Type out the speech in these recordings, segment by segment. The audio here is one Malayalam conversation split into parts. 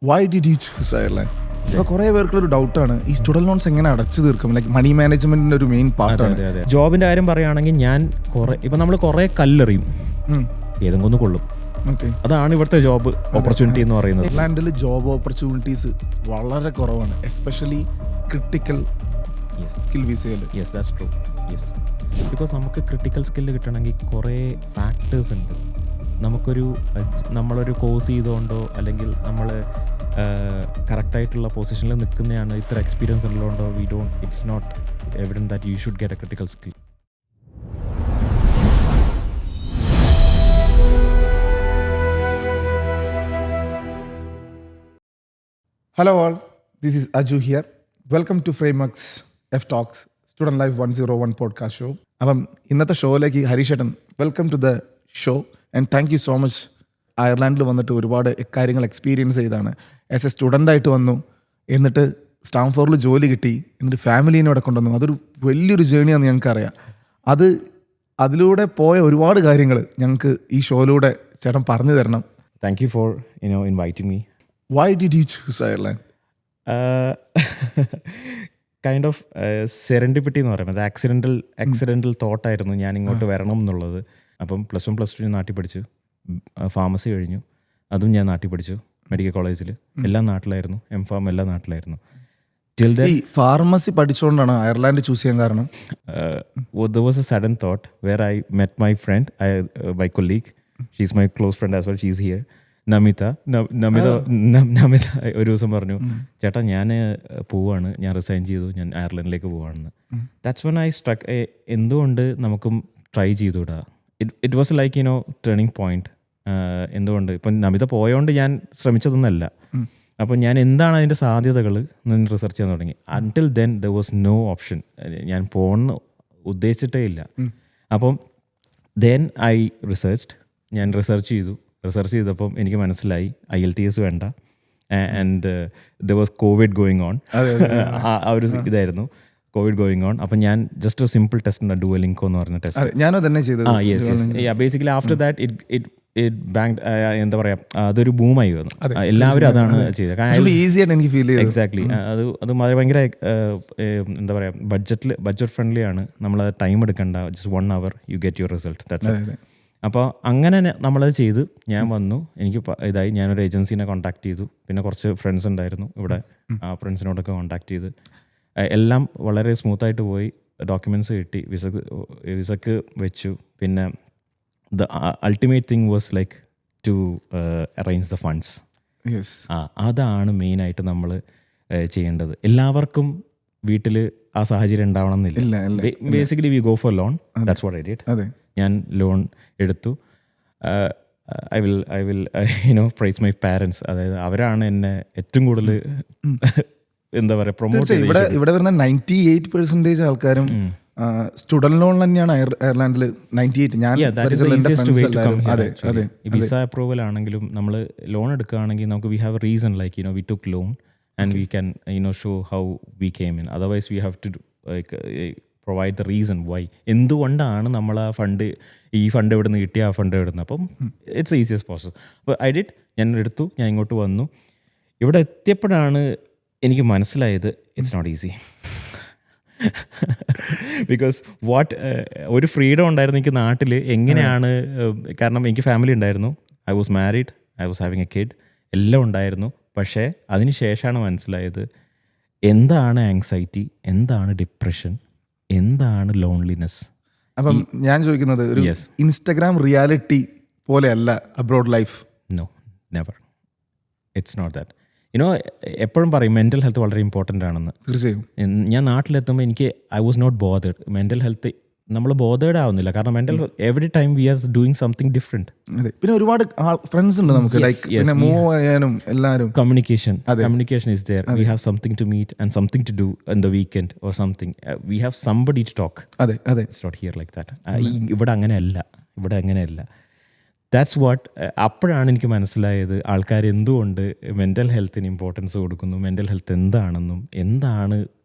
Why did you choose Ireland? ഇപ്പോൾ കുറേ പേർക്കൊരു ഡൗട്ടാണ്, ഈ സ്റ്റുഡൻറ് ലോൺസ് എങ്ങനെ അടച്ചു തീർക്കും? ലൈക്ക് മണി മാനേജ്മെന്റിന്റെ ഒരു മെയിൻ പാർട്ടാണ്. ജോബിന്റെ കാര്യം പറയുകയാണെങ്കിൽ ഞാൻ നമ്മൾ കുറേ കല്ലെറിയും, ഏതെങ്കിലും ഒന്ന് കൊള്ളും. അതാണ് ഇവിടുത്തെ ജോബ് ഓപ്പർച്യൂണിറ്റി എന്ന് പറയുന്നത്. അയർലാൻഡിൽ ജോബ് ഓപ്പർച്യൂണിറ്റീസ് വളരെ കുറവാണ്, എസ്പെഷ്യലി ക്രിട്ടിക്കൽ സ്കിൽ വിസയിൽ. Yes, that's true. Yes, because നമുക്ക് ക്രിട്ടിക്കൽ സ്കില്ല് കിട്ടണമെങ്കിൽ കുറേ ഫാക്ടേഴ്സ് ഉണ്ട്. നമ്മളൊരു കോഴ്സ് ചെയ്തുകൊണ്ടോ അല്ലെങ്കിൽ നമ്മൾ കറക്റ്റായിട്ടുള്ള പൊസിഷനിൽ നിൽക്കുന്നതാണ് ഇത്ര എക്സ്പീരിയൻസ് ഉള്ളതുകൊണ്ടോ it's not evident that you should get a critical skill. Hello all, this is Aju here. Welcome to frameworks F talks student life 101 podcast show. അപ്പം ഇന്നത്തെ ഷോയിലേക്ക് ഹരീഷേട്ടൻ, welcome to the show and thank you so much. അയർലാൻഡിൽ വന്നിട്ട് ഒരുപാട് കാര്യങ്ങൾ എക്സ്പീരിയൻസ് ചെയ്താണ്. ആസ് എ സ്റ്റുഡൻ്റായിട്ട് വന്നു, എന്നിട്ട് സ്റ്റാംഫോർഡിൽ ജോലി കിട്ടി, എന്നിട്ട് ഫാമിലീനെ ഇവിടെ കൊണ്ടുവന്നു. അതൊരു വലിയൊരു ജേണിയാണെന്ന് ഞങ്ങൾക്കറിയാം. അതിലൂടെ പോയ ഒരുപാട് കാര്യങ്ങൾ ഞങ്ങൾക്ക് ഈ ഷോയിലൂടെ ചേട്ടൻ പറഞ്ഞു തരണം. Thank you for inviting me. Why did you choose Ireland? Kind of serendipity എന്ന് പറയുന്നത് ആക്സിഡൻ്റൽ തോട്ടായിരുന്നു ഞാൻ ഇങ്ങോട്ട് വരണം എന്നുള്ളത്. അപ്പം പ്ലസ് 1 പ്ലസ് 2 ഞാൻ നാട്ടിൽ പഠിച്ചു, ഫാർമസി കഴിഞ്ഞു, അതും ഞാൻ നാട്ടിൽ പഠിച്ചു മെഡിക്കൽ കോളേജിൽ. എല്ലാം നാട്ടിലായിരുന്നു, എംഫാം എല്ലാം നാട്ടിലായിരുന്നു. ഈ ഫാർമസി പഠിച്ചുകൊണ്ടാണ് അയർലാൻഡ് ചൂസ് ചെയ്യാൻ കാരണം? There was a sudden thought where I met my friend, my colleague. She's my close friend as well. She's here. Namitha ഒരു ദിവസം പറഞ്ഞു, ചേട്ടാ ഞാൻ പോവാണ്, ഞാൻ റിസൈൻ ചെയ്തു, ഞാൻ അയർലൻഡിലേക്ക് പോവാണെന്ന്. ദാറ്റ്സ് വെൻ ഐ സ്ട്രക്ക്, എന്തുകൊണ്ട് നമുക്കും ട്രൈ ചെയ്തുകൂടാ? It was like turning point. എന്തുകൊണ്ട് ഇപ്പം നമിത പോയോണ്ട് ഞാൻ ശ്രമിച്ചതൊന്നല്ല. അപ്പം ഞാൻ എന്താണ് അതിൻ്റെ സാധ്യതകൾ നിന്ന് റിസർച്ച് ചെയ്യാൻ തുടങ്ങി. Until then there was no option. ഞാൻ പോകണമെന്ന് ഉദ്ദേശിച്ചിട്ടേ ഇല്ല. അപ്പം ദെൻ ഐ ഞാൻ റിസർച്ച് ചെയ്തപ്പം എനിക്ക് മനസ്സിലായി IELTS വേണ്ട, and there was Covid going on. ആ ഒരു ഇതായിരുന്നു, കോവിഡ് ഗോയിങ് ഓൺ. അപ്പം ഞാൻ ജസ്റ്റ് ഒരു സിമ്പിൾ ടെസ്റ്റ് ഉണ്ട്, ഡുവലിങ്കോ എന്ന് പറഞ്ഞ ടെസ്റ്റ്. ഞാനോ തന്നെ ചെയ്തത്. Basically after that it bank, എന്താ പറയാ, അതൊരു ബൂമായി വന്നു. എല്ലാവരും അതാണ് ചെയ്തത്. എക്സാക്ട്ലി. അത് ഭയങ്കര എന്താ പറയാ, ബഡ്ജറ്റ് ഫ്രണ്ട്ലി ആണ്. നമ്മൾ ടൈം എടുക്കണ്ട, just 1 hour you get your result. That's it. അപ്പോൾ അങ്ങനെ നമ്മളത് ചെയ്ത് ഞാൻ വന്നു. എനിക്ക് ഇതായി, ഞാനൊരു ഏജൻസീനെ കോൺടാക്ട് ചെയ്തു. പിന്നെ കുറച്ച് ഫ്രണ്ട്സ് ഉണ്ടായിരുന്നു ഇവിടെ, ആ ഫ്രണ്ട്സിനോടൊക്കെ കോൺടാക്ട് ചെയ്ത് എല്ലാം വളരെ സ്മൂത്തായിട്ട് പോയി. ഡോക്യുമെൻറ്റ്സ് കിട്ടി, വിസക്ക് വെച്ചു. പിന്നെ the ultimate thing was like to arrange the funds. അതാണ് മെയിനായിട്ട് നമ്മൾ ചെയ്യേണ്ടത്. എല്ലാവർക്കും വീട്ടിൽ ആ സാഹചര്യം ഉണ്ടാവണം എന്നില്ല. Basically we go for loan. That's what I did. ഞാൻ ലോൺ എടുത്തു. I will price my parents. അതായത് അവരാണ് എന്നെ ഏറ്റവും കൂടുതൽ എന്താ പറയുക പ്രൊമോട്ട് ചെയ്തത്. ഇവിടെ വരുന്ന 98% ആൾക്കാരും സ്റ്റുഡന്റ് ലോൺ തന്നെയാണ് അയർലാൻഡിൽ. 98. വിസ അപ്രൂവൽ ആണെങ്കിലും നമ്മൾ ലോൺ എടുക്കുകയാണെങ്കിൽ നമുക്ക് we have a reason, like we took loan and we can show how we came in. Otherwise we have to provide the reason why, എന്തുകൊണ്ടാണ് നമ്മൾ ഈ ഫണ്ട് എവിടെ നിന്ന് കിട്ടി, ആ ഫണ്ട് എവിടെ നിന്ന്. അപ്പം ഇറ്റ്സ് ഈസിയസ്റ്റ് പ്രോസസ്. അപ്പോൾ ഐ ഡിഡ്. ഞാൻ എടുത്തു, ഞാൻ ഇങ്ങോട്ട് വന്നു. ഇവിടെ എത്തിയപ്പോഴാണ് എനിക്ക് മനസ്സിലായത് ഇറ്റ്സ് നോട്ട് ഈസി. ബിക്കോസ് ഒരു ഫ്രീഡം ഉണ്ടായിരുന്നു എനിക്ക് നാട്ടിൽ. എങ്ങനെയാണ്, കാരണം എനിക്ക് ഫാമിലി ഉണ്ടായിരുന്നു, I was married, I was having A kid, എല്ലാം ഉണ്ടായിരുന്നു. പക്ഷേ അതിന് ശേഷമാണ് മനസ്സിലായത് എന്താണ് ആങ്സൈറ്റി, എന്താണ് ഡിപ്രഷൻ, എന്താണ് ലോൺലിനെസ്. അപ്പം ഞാൻ ചോദിക്കുന്നത്, ഒരു ഇൻസ്റ്റഗ്രാം റിയാലിറ്റി പോലെയല്ല abroad life. No, never. It's not that. എപ്പോഴും പറയും മെൻ്റൽ ഹെൽത്ത് വളരെ ഇമ്പോർട്ടൻ്റ് ആണെന്ന്. തീർച്ചയായും. ഞാൻ നാട്ടിലെത്തുമ്പോൾ എനിക്ക് I was not bothered. Mental health നമ്മൾ ബോതേഡ് ആവുന്നില്ല, കാരണം mental every time we are doing something different. പിന്നെ ഒരുപാട് ഫ്രണ്ട്സ് ഉണ്ട് നമുക്ക്, ലൈക്ക് പിന്നെ മൂവ് ചെയ്യാനും എല്ലാവരും. Communication is there. We have something to meet and something to do in the weekend or something. We have somebody to talk. It's not here like that. ഇവിടെ അങ്ങനെയല്ല. That's what. അപ്പോഴാണ് എനിക്ക് മനസ്സിലായത് ആൾക്കാർ എന്തുകൊണ്ട് മെൻ്റൽ ഹെൽത്തിന് ഇമ്പോർട്ടൻസ് കൊടുക്കുന്നു, മെൻ്റൽ ഹെൽത്ത് എന്താണെന്നും, എന്താണ്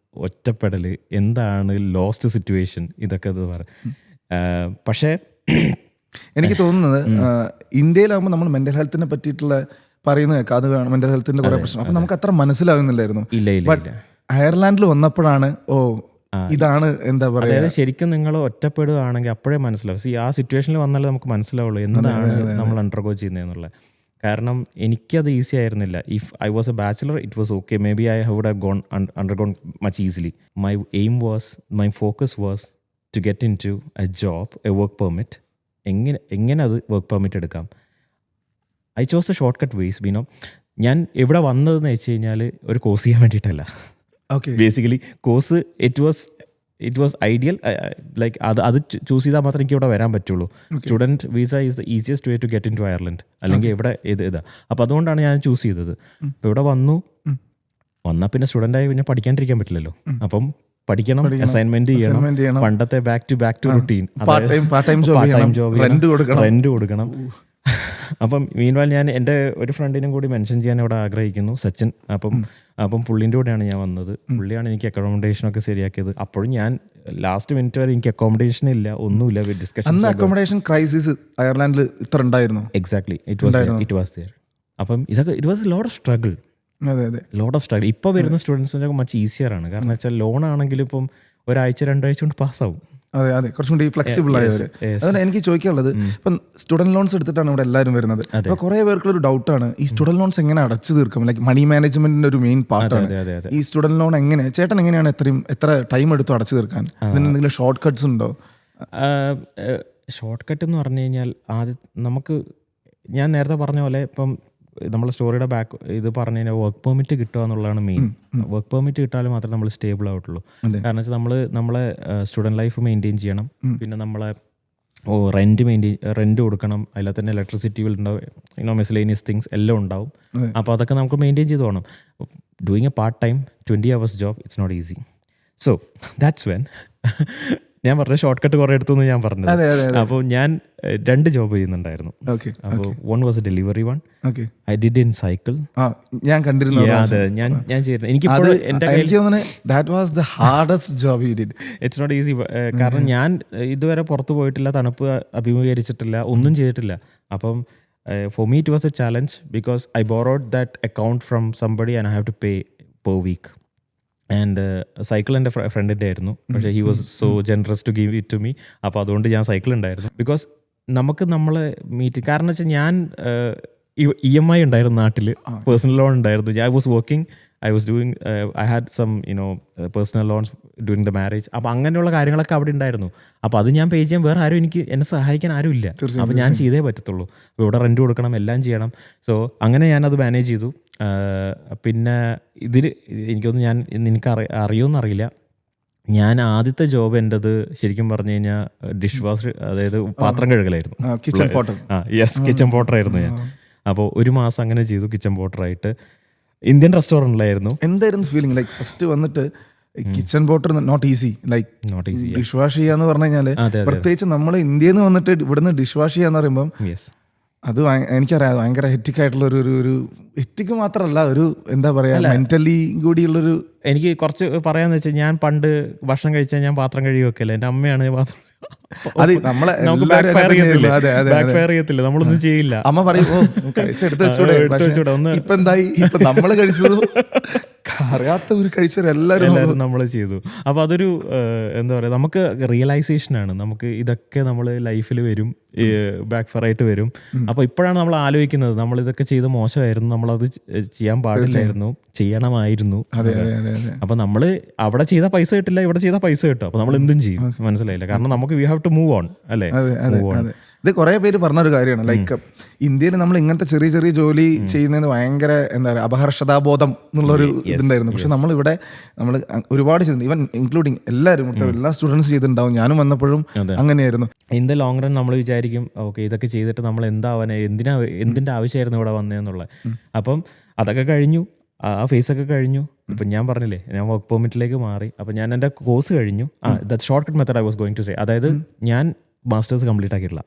ഒറ്റപ്പെടൽ, എന്താണ് ലോസ്റ്റ് സിറ്റുവേഷൻ, ഇതൊക്കെ പക്ഷേ എനിക്ക് തോന്നുന്നത് ഇന്ത്യയിലാകുമ്പോൾ നമ്മൾ മെൻ്റൽ ഹെൽത്തിനെ പറ്റിയിട്ടുള്ള പറയുന്നത് കേൾക്കാം, അത് മെന്റൽ ഹെൽത്തിന്റെ കുറെ പ്രശ്നം. അപ്പൊ നമുക്ക് അത്ര മനസ്സിലാകുന്നില്ലായിരുന്നു. ഇല്ല ബട്ട് അയർലാൻഡിൽ വന്നപ്പോഴാണ് ഇതാണ് എന്താ പറയുക. അതായത് ശരിക്കും നിങ്ങൾ ഒറ്റപ്പെടുകയാണെങ്കിൽ അപ്പോഴേ മനസ്സിലാവും. ആ സിറ്റുവേഷനിൽ വന്നാലേ നമുക്ക് മനസ്സിലാവുള്ളൂ എന്താണ് നമ്മൾ അണ്ടർഗോ ചെയ്യുന്നതെന്നുള്ളത്. കാരണം എനിക്കത് ഈസി ആയിരുന്നില്ല. If I was a bachelor it was okay, maybe I would have undergone much easily. My aim was, my focus was to get in to a job, a work permit. എങ്ങനെ അത് വർക്ക് പെർമിറ്റ് എടുക്കാം. I chose the short cut ways. ബീനോ, ഞാൻ എവിടെ വന്നതെന്ന് വെച്ച് കഴിഞ്ഞാൽ ഒരു കോഴ്സ് ചെയ്യാൻ വേണ്ടിയിട്ടല്ല. Basically course it was ideal. Like അത് ചൂസ് ചെയ്താൽ മാത്രമേ എനിക്ക് ഇവിടെ വരാൻ പറ്റുള്ളൂ. Student visa is the easiest way to get in to Ireland, അല്ലെങ്കിൽ ഇവിടെ ഇതാ. അപ്പോൾ അതുകൊണ്ടാണ് ഞാൻ ചൂസ് ചെയ്തത്. അപ്പോൾ ഇവിടെ വന്നാൽ പിന്നെ സ്റ്റുഡൻ്റായി പിന്നെ പഠിക്കാണ്ടിരിക്കാൻ പറ്റില്ലല്ലോ. അപ്പം പഠിക്കണം, അസൈൻമെന്റ് ചെയ്യണം, പണ്ടത്തെ ബാക്ക് ടു റുട്ടീൻ, റെന്റ് കൊടുക്കണം. അപ്പം മീൻവാൽ ഞാൻ എൻ്റെ ഒരു ഫ്രണ്ടിനും കൂടി മെൻഷൻ ചെയ്യാൻ ഇവിടെ ആഗ്രഹിക്കുന്നു, സച്ചിൻ. അപ്പം പുള്ളിൻ്റെ കൂടെയാണ് ഞാൻ വന്നത്. പുള്ളിയാണ് എനിക്ക് അക്കോമഡേഷനൊക്കെ ശരിയാക്കിയത്. അപ്പോഴും ഞാൻ ലാസ്റ്റ് മിനിറ്റ് വരെ എനിക്ക് അക്കോമഡേഷൻ ഇല്ല, ഒന്നുമില്ല. ഡിസ്കഷൻ അക്കോമഡേഷൻ ക്രൈസിസ് അയർലാൻഡിൽ ഇത്ര ഉണ്ടായിരുന്നു. Exactly, it was there. അപ്പം ഇതൊക്കെ it was lot of struggle. Lot of struggle. ഇപ്പോൾ വരുന്ന സ്റ്റുഡൻസിനൊക്കെ മച്ച് ഈസിയർ ആണ്. കാരണം വെച്ചാൽ ലോൺ ആണെങ്കിലും ഇപ്പം ഒരാഴ്ച 2 ആഴ്ച കൊണ്ട് പാസ്സാവും. അതെ, കുറച്ചും കൂടി ഫ്ലെക്സിബിൾ ആയവർ. അതുകൊണ്ട് എനിക്ക് ചോദിക്കാനുള്ളത്, ഇപ്പം സ്റ്റുഡന്റ് ലോൺസ് എടുത്തിട്ടാണ് ഇവിടെ എല്ലാവരും വരുന്നത്. അപ്പോൾ കുറേ പേർക്കുള്ളൊരു ഡൗട്ടാണ്, ഈ സ്റ്റുഡന്റ് ലോൺസ് എങ്ങനെ അടച്ചു തീർക്കും? ലൈക്ക് മണി മാനേജ്മെന്റിന്റെ ഒരു മെയിൻ പാർട്ടാണ് ഈ സ്റ്റുഡന്റ് ലോൺ. ചേട്ടൻ എങ്ങനെയാണ് എത്ര ടൈം എടുത്തു അടച്ചു തീർക്കാൻ? എന്തെങ്കിലും ഷോർട്ട് കട്ട്സ് ഉണ്ടോ? ഷോർട്ട് കട്ട് എന്ന് പറഞ്ഞു കഴിഞ്ഞാൽ നമുക്ക് ഞാൻ നേരത്തെ പറഞ്ഞ പോലെ ഇപ്പം നമ്മളെ സ്റ്റോറിയുടെ ഇത് പറഞ്ഞു കഴിഞ്ഞാൽ വർക്ക് പെർമിറ്റ് കിട്ടുക എന്നുള്ളതാണ് മെയിൻ. വർക്ക് പെർമിറ്റ് കിട്ടാലും മാത്രമേ നമ്മൾ സ്റ്റേബിൾ ആവുള്ളൂ. കാരണം വെച്ചാൽ നമ്മളെ സ്റ്റുഡൻറ് ലൈഫ് മെയിൻറ്റെയിൻ ചെയ്യണം. പിന്നെ നമ്മളെ റെൻറ്റ് കൊടുക്കണം. അതിൽ തന്നെ ഇലക്ട്രിസിറ്റി ബിൽ ഉണ്ടാവും, മിസ്ലേനിയസ് തിങ്സ് എല്ലാം ഉണ്ടാവും. അപ്പോൾ അതൊക്കെ നമുക്ക് മെയിൻറ്റെയിൻ ചെയ്ത് പോകണം. Doing a part time 20 hours job it's not easy. So that's when ഞാൻ പറഞ്ഞ ഷോർട്ട് കട്ട് കുറേ എടുത്തു ഞാൻ പറഞ്ഞത്. അപ്പോൾ ഞാൻ 2 ജോബ് ചെയ്യുന്നുണ്ടായിരുന്നു. അപ്പോൾ one was A delivery one. I did in cycle. ഞാൻ കണ്ടിരുന്നു. അതെ, ഞാൻ ചെയ്തിരുന്നു. എനിക്കിപ്പോൾ എൻ്റെ ഇറ്റ്സ് നോട്ട് ഈസി. കാരണം ഞാൻ ഇതുവരെ പുറത്ത് പോയിട്ടില്ല, തണുപ്പ് അഭിമുഖീകരിച്ചിട്ടില്ല, ഒന്നും ചെയ്തിട്ടില്ല. അപ്പം for me it was a challenge because I borrowed that account from somebody and I have to pay per week. And cycle എൻ്റെ ഫ്രണ്ടിൻ്റെ ആയിരുന്നു. പക്ഷേ he was so generous to give it to me. അപ്പോൾ അതുകൊണ്ട് ഞാൻ സൈക്കിൾ ഉണ്ടായിരുന്നു. ബിക്കോസ് നമുക്ക് നമ്മളെ മീറ്റ്, കാരണം വെച്ചാൽ ഞാൻ EMI ഉണ്ടായിരുന്നു നാട്ടിൽ, പേഴ്സണൽ ലോൺ ഉണ്ടായിരുന്നു. I was working, I was doing, I had some personal loans during the marriage. അപ്പോൾ അങ്ങനെയുള്ള കാര്യങ്ങളൊക്കെ അവിടെ ഉണ്ടായിരുന്നു. അപ്പോൾ അത് ഞാൻ പേ ചെയ്യാൻ വേറെ ആരും എന്നെ സഹായിക്കാൻ ആരും ഇല്ല. അപ്പോൾ ഞാൻ ചെയ്തേ പറ്റത്തുള്ളൂ. അപ്പോൾ ഇവിടെ റെൻറ്റ് കൊടുക്കണം, എല്ലാം ചെയ്യണം. സോ അങ്ങനെ ഞാനത് മാനേജ് ചെയ്തു. പിന്നെ എനിക്കൊന്നും നിനക്ക് അറിയുമെന്നറിയില്ല, ഞാൻ ആദ്യത്തെ ജോബ് എൻ്റെത് ശരിക്കും പറഞ്ഞു കഴിഞ്ഞാൽ ഡിഷ് വാഷ്, അതായത് പാത്രം കഴുകലായിരുന്നു. Kitchen porter. കിച്ചൺ പോട്ടർ ആയിരുന്നു ഞാൻ. അപ്പോൾ 1 മാസം അങ്ങനെ ചെയ്തു കിച്ചൺ പോട്ടറായിട്ട്. ഇന്ത്യൻ റെസ്റ്റോറൻറ്റിലായിരുന്നു. എന്തായിരുന്നു ഫീലിംഗ്? ലൈക്ക് ഫസ്റ്റ് വന്നിട്ട് kitchen porter not easy. Like dish wash ചെയ്യാന്ന് പറഞ്ഞു കഴിഞ്ഞാൽ, പ്രത്യേകിച്ച് നമ്മൾ ഇന്ത്യയിൽ നിന്ന് വന്നിട്ട് ഇവിടുന്ന് ഡിഷ് വാഷ് ചെയ്യാന്ന് പറയുമ്പം അത് എനിക്കറിയാം, ഭയങ്കര ഹെറ്റിക് ആയിട്ടുള്ള ഒരു ഹെറ്റിക്ക് മാത്രമല്ല, ഒരു എന്താ പറയാ, മെന്റലി കൂടിയുള്ളൊരു. എനിക്ക് കുറച്ച് പറയാന്ന് വെച്ചാൽ, ഞാൻ പണ്ട് ഭക്ഷണം കഴിച്ചാൽ ഞാൻ പാത്രം കഴുകി വെക്കല്ലേ, എൻ്റെ അമ്മയാണ് പാത്രം. അത് നമ്മളെ നമ്മളൊന്നും ചെയ്യില്ല. അമ്മ പറയും ഇപ്പൊ എന്തായി, ഇപ്പൊ നമ്മള് കഴിച്ചത് അറിയാത്ത ഒരു കഴിച്ചവരെല്ലാരും നമ്മൾ ചെയ്തു. അപ്പോൾ അതൊരു എന്താ പറയുക, നമുക്ക് റിയലൈസേഷനാണ്. നമുക്ക് ഇതൊക്കെ നമ്മൾ ലൈഫിൽ വരും, ബാക്ക് ഫയർ ആയിട്ട് വരും. അപ്പോൾ ഇപ്പോഴാണ് നമ്മൾ ആലോചിക്കുന്നത്, നമ്മൾ ഇതൊക്കെ ചെയ്ത് മോശമായിരുന്നു, നമ്മളത് ചെയ്യാൻ പാടില്ലായിരുന്നു, ചെയ്യണമായിരുന്നു. അപ്പോൾ നമ്മൾ അവിടെ ചെയ്ത പൈസ കിട്ടില്ല, ഇവിടെ ചെയ്ത പൈസ കിട്ടും. അപ്പോൾ നമ്മൾ എന്തും ചെയ്യും, മനസ്സിലായില്ല. കാരണം നമുക്ക് we have to move on, അല്ലേ? ഇത് കുറെ പേര് പറഞ്ഞൊരു കാര്യമാണ്. ലൈക്ക് ഇന്ത്യയിൽ നമ്മൾ ഇങ്ങനത്തെ ചെറിയ ചെറിയ ജോലി ചെയ്യുന്നതിന് ഭയങ്കര എന്താ പറയുക, അപഹർഷതാബോധം എന്നുള്ളൊരു ഇതുണ്ടായിരുന്നു. പക്ഷെ നമ്മളിവിടെ നമ്മൾ ഒരുപാട് ചെയ്തു, ഈവൻ ഇൻക്ലൂഡിങ് എല്ലാവരും, എല്ലാ സ്റ്റുഡൻസ് ചെയ്തിട്ടുണ്ടാവും. ഞാനും വന്നപ്പോഴും അങ്ങനെയായിരുന്നു. ഇൻ ദ ലോങ് റൺ നമ്മൾ വിചാരിക്കും, ഓക്കെ ഇതൊക്കെ ചെയ്തിട്ട് നമ്മൾ എന്തിൻ്റെ ആവശ്യമായിരുന്നു ഇവിടെ വന്നതെന്നുള്ളത്. അപ്പം അതൊക്കെ കഴിഞ്ഞു, ആ ഫേസൊക്കെ കഴിഞ്ഞു. ഇപ്പം ഞാൻ പറഞ്ഞില്ലേ, ഞാൻ വർക്ക് പെർമിറ്റിലേക്ക് മാറി. അപ്പം ഞാൻ എൻ്റെ കോഴ്സ് കഴിഞ്ഞു. The short cut method I was going to say, അതായത് ഞാൻ മാസ്റ്റേഴ്സ് കംപ്ലീറ്റ് ആക്കിയിട്ടില്ല.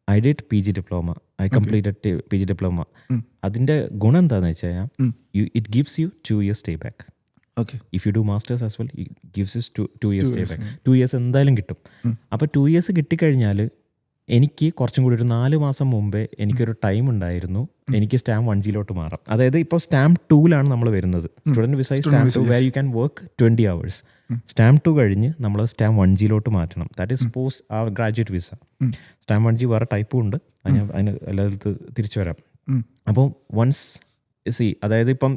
I did PG diploma. I completed PG diploma. അതിൻ്റെ ഗുണം എന്താണെന്ന് വെച്ച് കഴിഞ്ഞാൽ, it gives you 2 years stay back. If you do masters as well, it gives you 2 years stay back. 2 years എന്തായാലും കിട്ടും. അപ്പോൾ 2 years കിട്ടിക്കഴിഞ്ഞാൽ എനിക്ക് കുറച്ചും കൂടി ഒരു 4 മാസം മുമ്പേ എനിക്കൊരു ടൈം ഉണ്ടായിരുന്നു എനിക്ക് സ്റ്റാമ്പ് 1G മാറാം. അതായത് ഇപ്പോൾ സ്റ്റാമ്പ് 2 നമ്മൾ വരുന്നത്. Student visa stamp 2 where you can work 20 hours. Stamp 2 കഴിഞ്ഞ് നമ്മൾ സ്റ്റാമ്പ് 1G മാറ്റണം. ദാറ്റ് ഈസ് പോസ്റ്റ് ആ ഗ്രാജുവേറ്റ് വിസ. സ്റ്റാമ്പ് 1G വേറെ ടൈപ്പും ഉണ്ട്, അതിന് എല്ലായിടത്ത് തിരിച്ചു വരാം. അപ്പോൾ വൺസ് അതായത് ഇപ്പം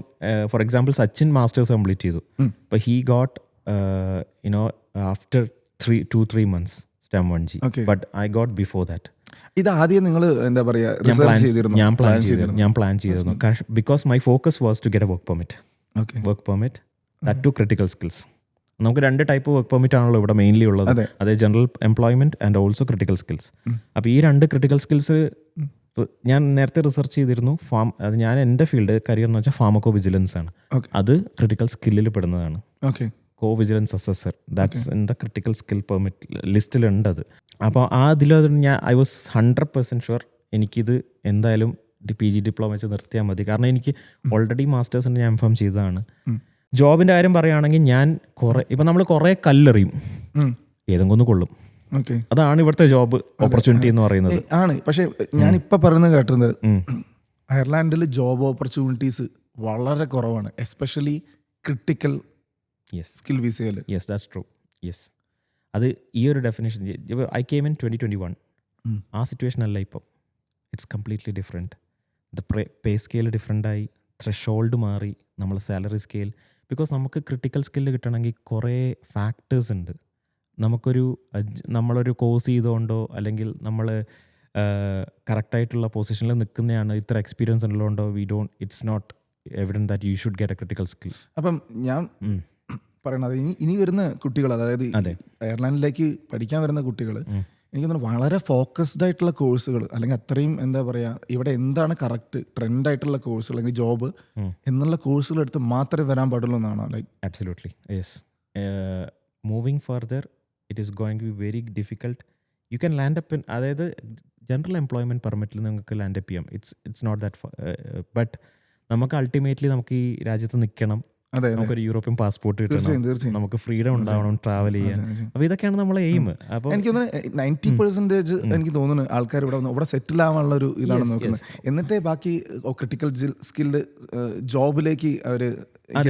for example Sachin masters complete ചെയ്തു. അപ്പോൾ he got after 2-3 months stamp 1G. But I got before that. ഇത് ആദ്യം നിങ്ങൾ എന്താ പറയാ ഞാൻ പ്ലാൻ ചെയ്തിരുന്നു because my focus was to get a work permit that to critical skills. നമുക്ക് 2 ടൈപ്പ് വർക്ക് പെർമിറ്റ് ആണല്ലോ ഇവിടെ മെയിൻലി ഉള്ളത്. അതായത് general employment and also critical skills. അപ്പോൾ ഈ 2 ക്രിട്ടിക്കൽ സ്കിൽസ് ഞാൻ നേരത്തെ റിസർച്ച് ചെയ്തിരുന്നു. അത് ഞാൻ എൻ്റെ ഫീൽഡ് കരിയർ എന്ന് വെച്ചാൽ ഫാർമക്കോ വിജിലൻസ് ആണ്. അത് ക്രിട്ടിക്കൽ സ്കില്ലിൽ പെടുന്നതാണ്. Co vigilance assessor, that's in the critical skill permit ലിസ്റ്റിലുണ്ട് അത്. അപ്പോൾ ആ ഐ വാസ് 100% ഷുവർ എനിക്കിത് എന്തായാലും PG ഡിപ്ലോമ വെച്ച് നിർത്തിയാൽ മതി. കാരണം എനിക്ക് ഓൾറെഡി മാസ്റ്റേഴ്സിന് ഞാൻ ഇൻഫോം ചെയ്തതാണ്. ജോബിൻ്റെ കാര്യം പറയുകയാണെങ്കിൽ ഞാൻ നമ്മൾ കുറേ കല്ലെറിയും, ഏതെങ്കിലും ഒന്ന് കൊള്ളും. അതാണ് ഇവിടുത്തെ ജോബ് ഓപ്പർച്യൂണിറ്റി എന്ന് പറയുന്നത്. ആണ്. പക്ഷേ ഞാനിപ്പോൾ പറയുന്നത് കേട്ടത് അയർലാൻഡിൽ ജോബ് ഓപ്പർച്യൂണിറ്റീസ് വളരെ കുറവാണ്, എസ്പെഷ്യലി ക്രിട്ടിക്കൽ സ്കിൽ വിസയിൽ. Yes, that's true. യെസ്, അത് ഈ ഒരു ഡെഫിനേഷൻ. I came in 2021. ആ സിറ്റുവേഷൻ അല്ല ഇപ്പം. It's completely different. The pay scale ഡിഫറെൻ്റായി, ത്രെഷോൾഡ് മാറി, നമ്മൾ സാലറി സ്കെയിൽ. ബിക്കോസ് നമുക്ക് ക്രിട്ടിക്കൽ സ്കില്ല് കിട്ടണമെങ്കിൽ കുറേ ഫാക്ടേഴ്സ് ഉണ്ട്. നമ്മളൊരു കോഴ്സ് ചെയ്തുകൊണ്ടോ അല്ലെങ്കിൽ നമ്മൾ കറക്റ്റായിട്ടുള്ള പൊസിഷനിൽ നിൽക്കുന്നതാണ്, ഇത്ര എക്സ്പീരിയൻസ് ഉള്ളതുകൊണ്ടോ it's not evident that you should get a critical skill. അപ്പം ഞാൻ പറയണത് ഇനി വരുന്ന കുട്ടികൾ, അതായത് അയർലാൻഡിലേക്ക് പഠിക്കാൻ വരുന്ന കുട്ടികൾ, എനിക്ക് തോന്നുന്നു വളരെ ഫോക്കസ്ഡ് ആയിട്ടുള്ള കോഴ്സുകൾ, അല്ലെങ്കിൽ അത്രയും എന്താ പറയുക, ഇവിടെ എന്താണ് കറക്റ്റ് ട്രെൻഡായിട്ടുള്ള കോഴ്സുകൾ അല്ലെങ്കിൽ ജോബ് എന്നുള്ള കോഴ്സുകൾ എടുത്ത് മാത്രമേ വരാൻ പാടുള്ളൂ എന്നാണ്. Like absolutely yes. Moving further it is going to be very difficult. You can land up in, അതായത് ജനറൽ എംപ്ലോയ്മെൻറ്റ് പെർമിറ്റിൽ നിങ്ങൾക്ക് ലാൻഡ് അപ്പ് ചെയ്യാം. ഇറ്റ്സ് നോട്ട് ദാറ്റ് ബട്ട് നമുക്ക് അൾട്ടിമേറ്റ്ലി നമുക്ക് ഈ രാജ്യത്ത് നിൽക്കണം, നമുക്കൊരു യൂറോപ്യൻ പാസ്പോർട്ട് കിട്ടണം, നമുക്ക് ഫ്രീഡം ഉണ്ടാവണം, ട്രാവൽ ചെയ്യാൻ. അപ്പോൾ ഇതൊക്കെയാണ് നമ്മളെ എയിം. അപ്പോൾ എനിക്ക് തോന്നുന്നു 90% എനിക്ക് തോന്നുന്നു ആൾക്കാർ ഇവിടെ സെറ്റിൽ ആവാനുള്ള ഒരു ഇതാണ് നോക്കുന്നത്. എന്നിട്ടേ ബാക്കി ക്രിട്ടിക്കൽ സ്കില്ല് ജോബിലേക്ക് അവർ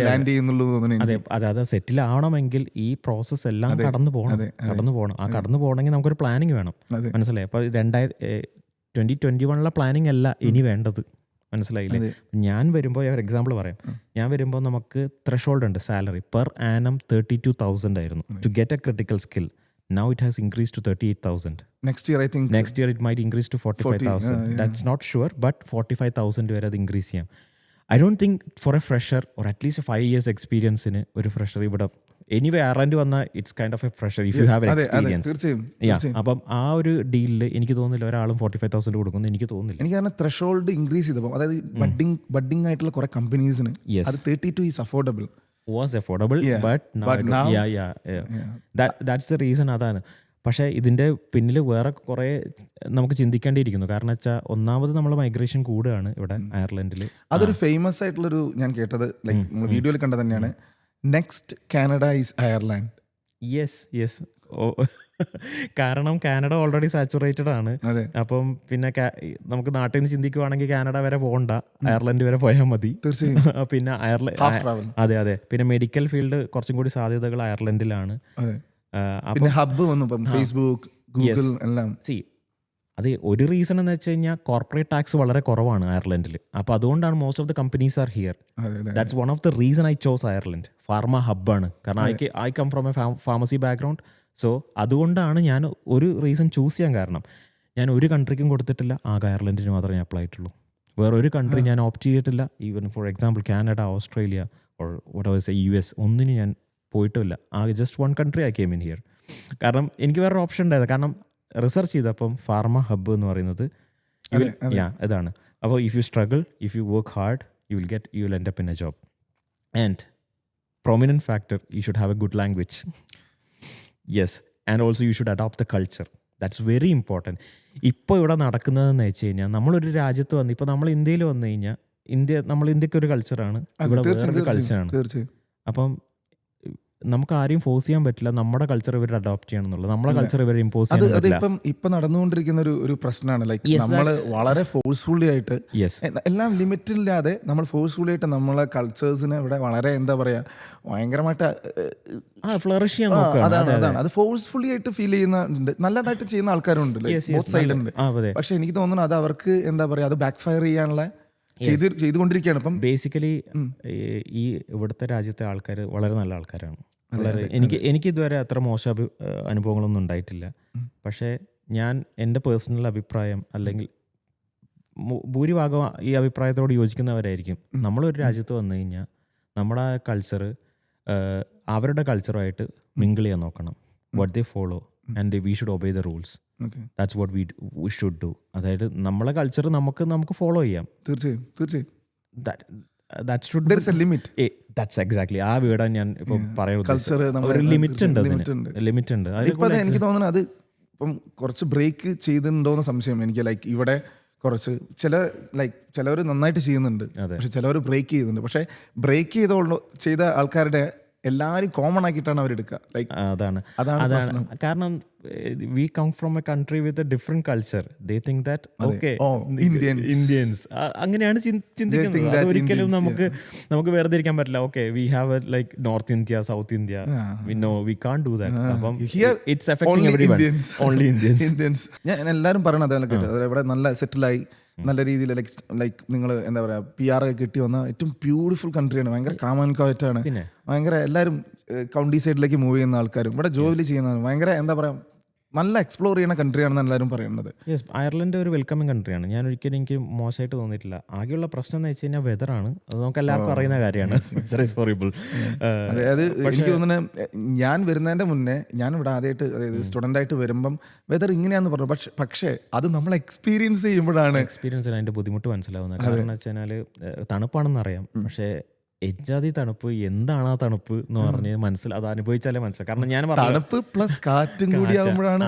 ലാൻഡ് ചെയ്യുന്നുള്ളൂ തോന്നുന്നു. അതെ, സെറ്റിൽ ആവണമെങ്കിൽ ഈ പ്രോസസ്സ് എല്ലാം കടന്നു പോകണം. ആ കടന്നു പോകണമെങ്കിൽ നമുക്കൊരു പ്ലാനിങ് വേണം. മനസ്സിലായി? അപ്പോൾ 2021 പ്ലാനിങ് അല്ല ഇനി വേണ്ടത്. മനസ്സിലായില്ലേ? ഞാൻ വരുമ്പോൾ ഒരു എക്സാമ്പിൾ പറയാം. ഞാൻ വരുമ്പോൾ നമുക്ക് ത്രെഷോൾഡ് ഉണ്ട്. സാലറി പെർ ആനം 32,000 ആയിരുന്നു to get a critical skill. Now it has increased to 38,000. Next year I think. Next year it might increase to 45,000. That's not sure, but 45,000 വരെ അത് ഇൻക്രീസ് ചെയ്യാം. I don't think for a fresher or at least a 5 years experience in ഒരു ഫ്രഷർ ഇവിടെ എനിവേ അയർലൻഡ് വന്നാൽ it's kind of A fresher if you have an experience. അപ്പം ആ ഒരു ഡീലിൽ എനിക്ക് തോന്നുന്നില്ല ഒരാളും 45,000 കൊടുക്കുന്നു. എനിക്ക് തോന്നുന്നില്ല. എനിക്ക് കാരണം ത്രെഷോൾഡ് ഇൻക്രീസ് ചെയ്തപ്പോൾ, അതായത് ബഡ്ഡിംഗ് ആയിട്ടുള്ള കുറെ കമ്പനീസിന് അത് 32 is affordable. Was affordable, but now that's the reason. അതാണ്. പക്ഷേ ഇതിൻ്റെ പിന്നിൽ വേറെ കുറേ നമുക്ക് ചിന്തിക്കേണ്ടിയിരിക്കുന്നു. കാരണം വെച്ചാൽ ഒന്നാമത് നമ്മൾ മൈഗ്രേഷൻ കൂടുകയാണ് ഇവിടെ അയർലൻഡിൽ. അതൊരു ഫേമസ് ആയിട്ടുള്ളൊരു ഞാൻ കേട്ടത്, ലൈക്ക് നമ്മൾ വീഡിയോയിൽ കണ്ടത് തന്നെയാണ്, next Canada is Ireland. Yes. കാരണം കാനഡ ഓൾറെഡി സാച്ചുറേറ്റഡ് ആണ്. അപ്പം പിന്നെ നമുക്ക് നാട്ടിൽ നിന്ന് ചിന്തിക്കുവാണെങ്കിൽ കാനഡ വരെ പോകണ്ട, അയർലൻഡ് വരെ പോയാൽ മതി. പിന്നെ അതെ. പിന്നെ മെഡിക്കൽ ഫീൽഡ് കുറച്ചും കൂടി സാധ്യതകൾ അയർലൻഡിലാണ്. ഹബ്ബ് വന്നു, ഫേസ്ബുക്ക്, ഗൂഗിൾ എല്ലാം. അത് ഒരു റീസൺ എന്ന് വെച്ച് കഴിഞ്ഞാൽ കോർപ്പറേറ്റ് ടാക്സ് വളരെ കുറവാണ് അയർലൻഡിൽ. അപ്പോൾ അതുകൊണ്ടാണ് most of the companies are here. That's one of the reason I chose Ireland. Pharma ഹബ്ബാണ്. കാരണം I come from a pharmacy background. So അതുകൊണ്ടാണ് ഞാൻ ഒരു റീസൺ ചൂസ് ചെയ്യാൻ കാരണം. ഞാൻ ഒരു കൺട്രിക്കും കൊടുത്തിട്ടില്ല, ആകെ അയർലൻഡിന് മാത്രമേ ഞാൻ അപ്ലൈ ആയിട്ടുള്ളൂ. വേറൊരു കൺട്രി ഞാൻ ഓപ്റ്റ് ചെയ്തിട്ടില്ല. Even for example Canada, Australia or what ever US ഒന്നിനും ഞാൻ പോയിട്ടുമില്ല. ആകെ just one country I came in here. കാരണം എനിക്ക് വേറൊരു ഓപ്ഷൻ ഉണ്ടായത്. കാരണം റിസർച്ച് ചെയ്തപ്പം ഫാർമ ഹബ്ബ് എന്ന് പറയുന്നത് ഇതാണ്. അപ്പോൾ if you struggle, if you work hard, you will end up in A job. And prominent factor, you should have a good language. Yes, and also you should adopt the culture. That's very important. ഇപ്പോൾ ഇവിടെ നടക്കുന്നതെന്ന് വെച്ച് കഴിഞ്ഞാൽ നമ്മളൊരു രാജ്യത്ത് വന്ന്, ഇപ്പോൾ നമ്മൾ ഇന്ത്യയിൽ വന്നു കഴിഞ്ഞാൽ നമ്മൾ ഇന്ത്യക്ക് ഒരു കൾച്ചറാണ്, ഇവിടെ വേറൊരു കൾച്ചറാണ്. അപ്പം നമുക്ക് ആരെയും ഫോഴ്സ് ചെയ്യാൻ പറ്റില്ല. നമ്മുടെ കൾച്ചർ ഇവർ അഡോപ്റ്റ് ചെയ്യണം എന്നുള്ളത്, നമ്മളെ കൾച്ചർ ഇവർ ഇമ്പോസ് ചെയ്യാൻ പറ്റില്ല. ഇപ്പം നടന്നുകൊണ്ടിരിക്കുന്ന ഒരു പ്രശ്നമാണ്. ലൈക്ക് നമ്മൾ വളരെ ഫോഴ്സ്ഫുള്ളി ആയിട്ട് എല്ലാം ലിമിറ്റില്ലാതെ നമ്മൾ ഫോഴ്സ്ഫുള്ളി ആയിട്ട് നമ്മളെ കൾച്ചേഴ്സിനെ ഇവിടെ വളരെ എന്താ പറയാ ഭയങ്കരമായിട്ട് ഫ്ലറിഷ് ചെയ്യാൻ നോക്കുക. അതാണ് അത് ഫോഴ്സ്ഫുള്ളി ആയിട്ട് ഫീൽ ചെയ്യുന്ന നല്ലതായിട്ട് ചെയ്യുന്ന ആൾക്കാരുണ്ട്, ബോത്ത് സൈഡ് ഉണ്ട്. പക്ഷെ എനിക്ക് തോന്നുന്നു അത് അവർക്ക് എന്താ പറയാ അത് ബാക്ക് ഫയർ ചെയ്യാനുള്ള ചെയ്തുകൊണ്ടിരിക്കുകയാണ്. ഇപ്പം ബേസിക്കലി ഈ ഇവിടുത്തെ രാജ്യത്തെ ആൾക്കാർ വളരെ നല്ല ആൾക്കാരാണ്. വളരെ എനിക്ക് ഇതുവരെ അത്ര മോശം അനുഭവങ്ങളൊന്നും ഉണ്ടായിട്ടില്ല. പക്ഷേ ഞാൻ എൻ്റെ പേഴ്സണൽ അഭിപ്രായം, അല്ലെങ്കിൽ ഭൂരിഭാഗം ഈ അഭിപ്രായത്തോട് യോജിക്കുന്നവരായിരിക്കും. നമ്മളൊരു രാജ്യത്ത് വന്നു കഴിഞ്ഞാൽ നമ്മുടെ കൾച്ചർ അവരുടെ കൾച്ചറുമായിട്ട് മിങ്കിൾ ചെയ്യാൻ നോക്കണം. What they follow and we should obey the rules. That's what we should do. അതായത് നമ്മളെ കൾച്ചർ നമുക്ക് ഫോളോ ചെയ്യാം. തീർച്ചയായും ദാറ്റ്സ് എക്സാക്ട്ലി ആ വീടാണ് ഞാൻ ഇപ്പം പറയുന്നത്. ഒരു ലിമിറ്റ് ഉണ്ട്. എനിക്ക് തോന്നുന്നത് അത് ഇപ്പം കുറച്ച് ബ്രേക്ക് ചെയ്തിട്ടുണ്ടോന്ന് സംശയം എനിക്ക്. ലൈക്ക് ഇവിടെ കുറച്ച് ചിലവർ നന്നായിട്ട് ചെയ്യുന്നുണ്ട്, പക്ഷെ ചിലവർ ബ്രേക്ക് ചെയ്യുന്നുണ്ട്. പക്ഷെ ബ്രേക്ക് ചെയ്ത ആൾക്കാരുടെ എല്ലാവരും കോമൺ ആക്കിയിട്ടാണ് അവരെടുക്കുക. ലൈക്ക് അതാണ് കാരണം we come from a country with a different culture. They think that okay Indians അങ്ങനെയാണ് ചിന്തിക്കുന്നത്. ഒരിക്കലും നമുക്ക് വേറെ തിരിക്കാൻ പറ്റില്ല. Okay we have like north India, south India, we can't do that. അപ്പം it's affecting everyone. Only Indians. ഞാൻ എല്ലാവരും പറയണത് ഇവിടെ നല്ല സെറ്റിലായി നല്ല രീതിയിൽ ലൈക്ക് നിങ്ങൾ എന്താ പറയുക PR ഒക്കെ കിട്ടി വന്ന ഏറ്റവും ബ്യൂട്ടിഫുൾ കൺട്രിയാണ്. ഭയങ്കര കാമൻ ക്വയറ്റാണ്. ഭയങ്കര എല്ലാവരും കൗണ്ടി സൈഡിലേക്ക് മൂവ് ചെയ്യുന്ന ആൾക്കാരും ഇവിടെ ജോലി ചെയ്യുന്നതാണ്. ഭയങ്കര എന്താ പറയുക നല്ല എക്സ്പ്ലോർ ചെയ്യുന്ന കൺട്രിയാണെന്ന് എല്ലാവരും പറയുന്നത്. യെസ്, അയർലൻഡ് ഒരു വെൽക്കമിങ് കൺട്രിയാണ്. ഞാൻ ഒരിക്കലും എനിക്ക് മോശമായിട്ട് തോന്നിയിട്ടില്ല. ആകെയുള്ള പ്രശ്നം എന്ന് വെച്ച് കഴിഞ്ഞാൽ വെതറാണ്. അത് നമുക്ക് എല്ലാവർക്കും അറിയുന്ന കാര്യമാണ്. ഹോറിബിൾ. അതായത് എനിക്ക് തോന്നുന്നത് ഞാൻ വരുന്നതിൻ്റെ മുന്നേ ഞാൻ ഇവിടെ ആദ്യമായിട്ട് അതായത് സ്റ്റുഡൻ്റ് ആയിട്ട് വരുമ്പം വെതർ ഇങ്ങനെയാന്ന് പറഞ്ഞു. പക്ഷേ അത് നമ്മൾ എക്സ്പീരിയൻസ് ചെയ്യുമ്പോഴാണ് അതിൻ്റെ ബുദ്ധിമുട്ട് മനസ്സിലാവുന്നത്. കാരണം എന്ന് വെച്ച് കഴിഞ്ഞാൽ തണുപ്പാണെന്ന് അറിയാം, പക്ഷേ എജ്ജാതി തണുപ്പ്. എന്താണ് ആ തണുപ്പ് എന്ന് പറഞ്ഞ് അത് അനുഭവിച്ചാലേ മനസ്സിലാവും. കാരണം ഞാൻ തണുപ്പ് പ്ലസ് കാറ്റും കൂടി ആകുമ്പോഴാണ്.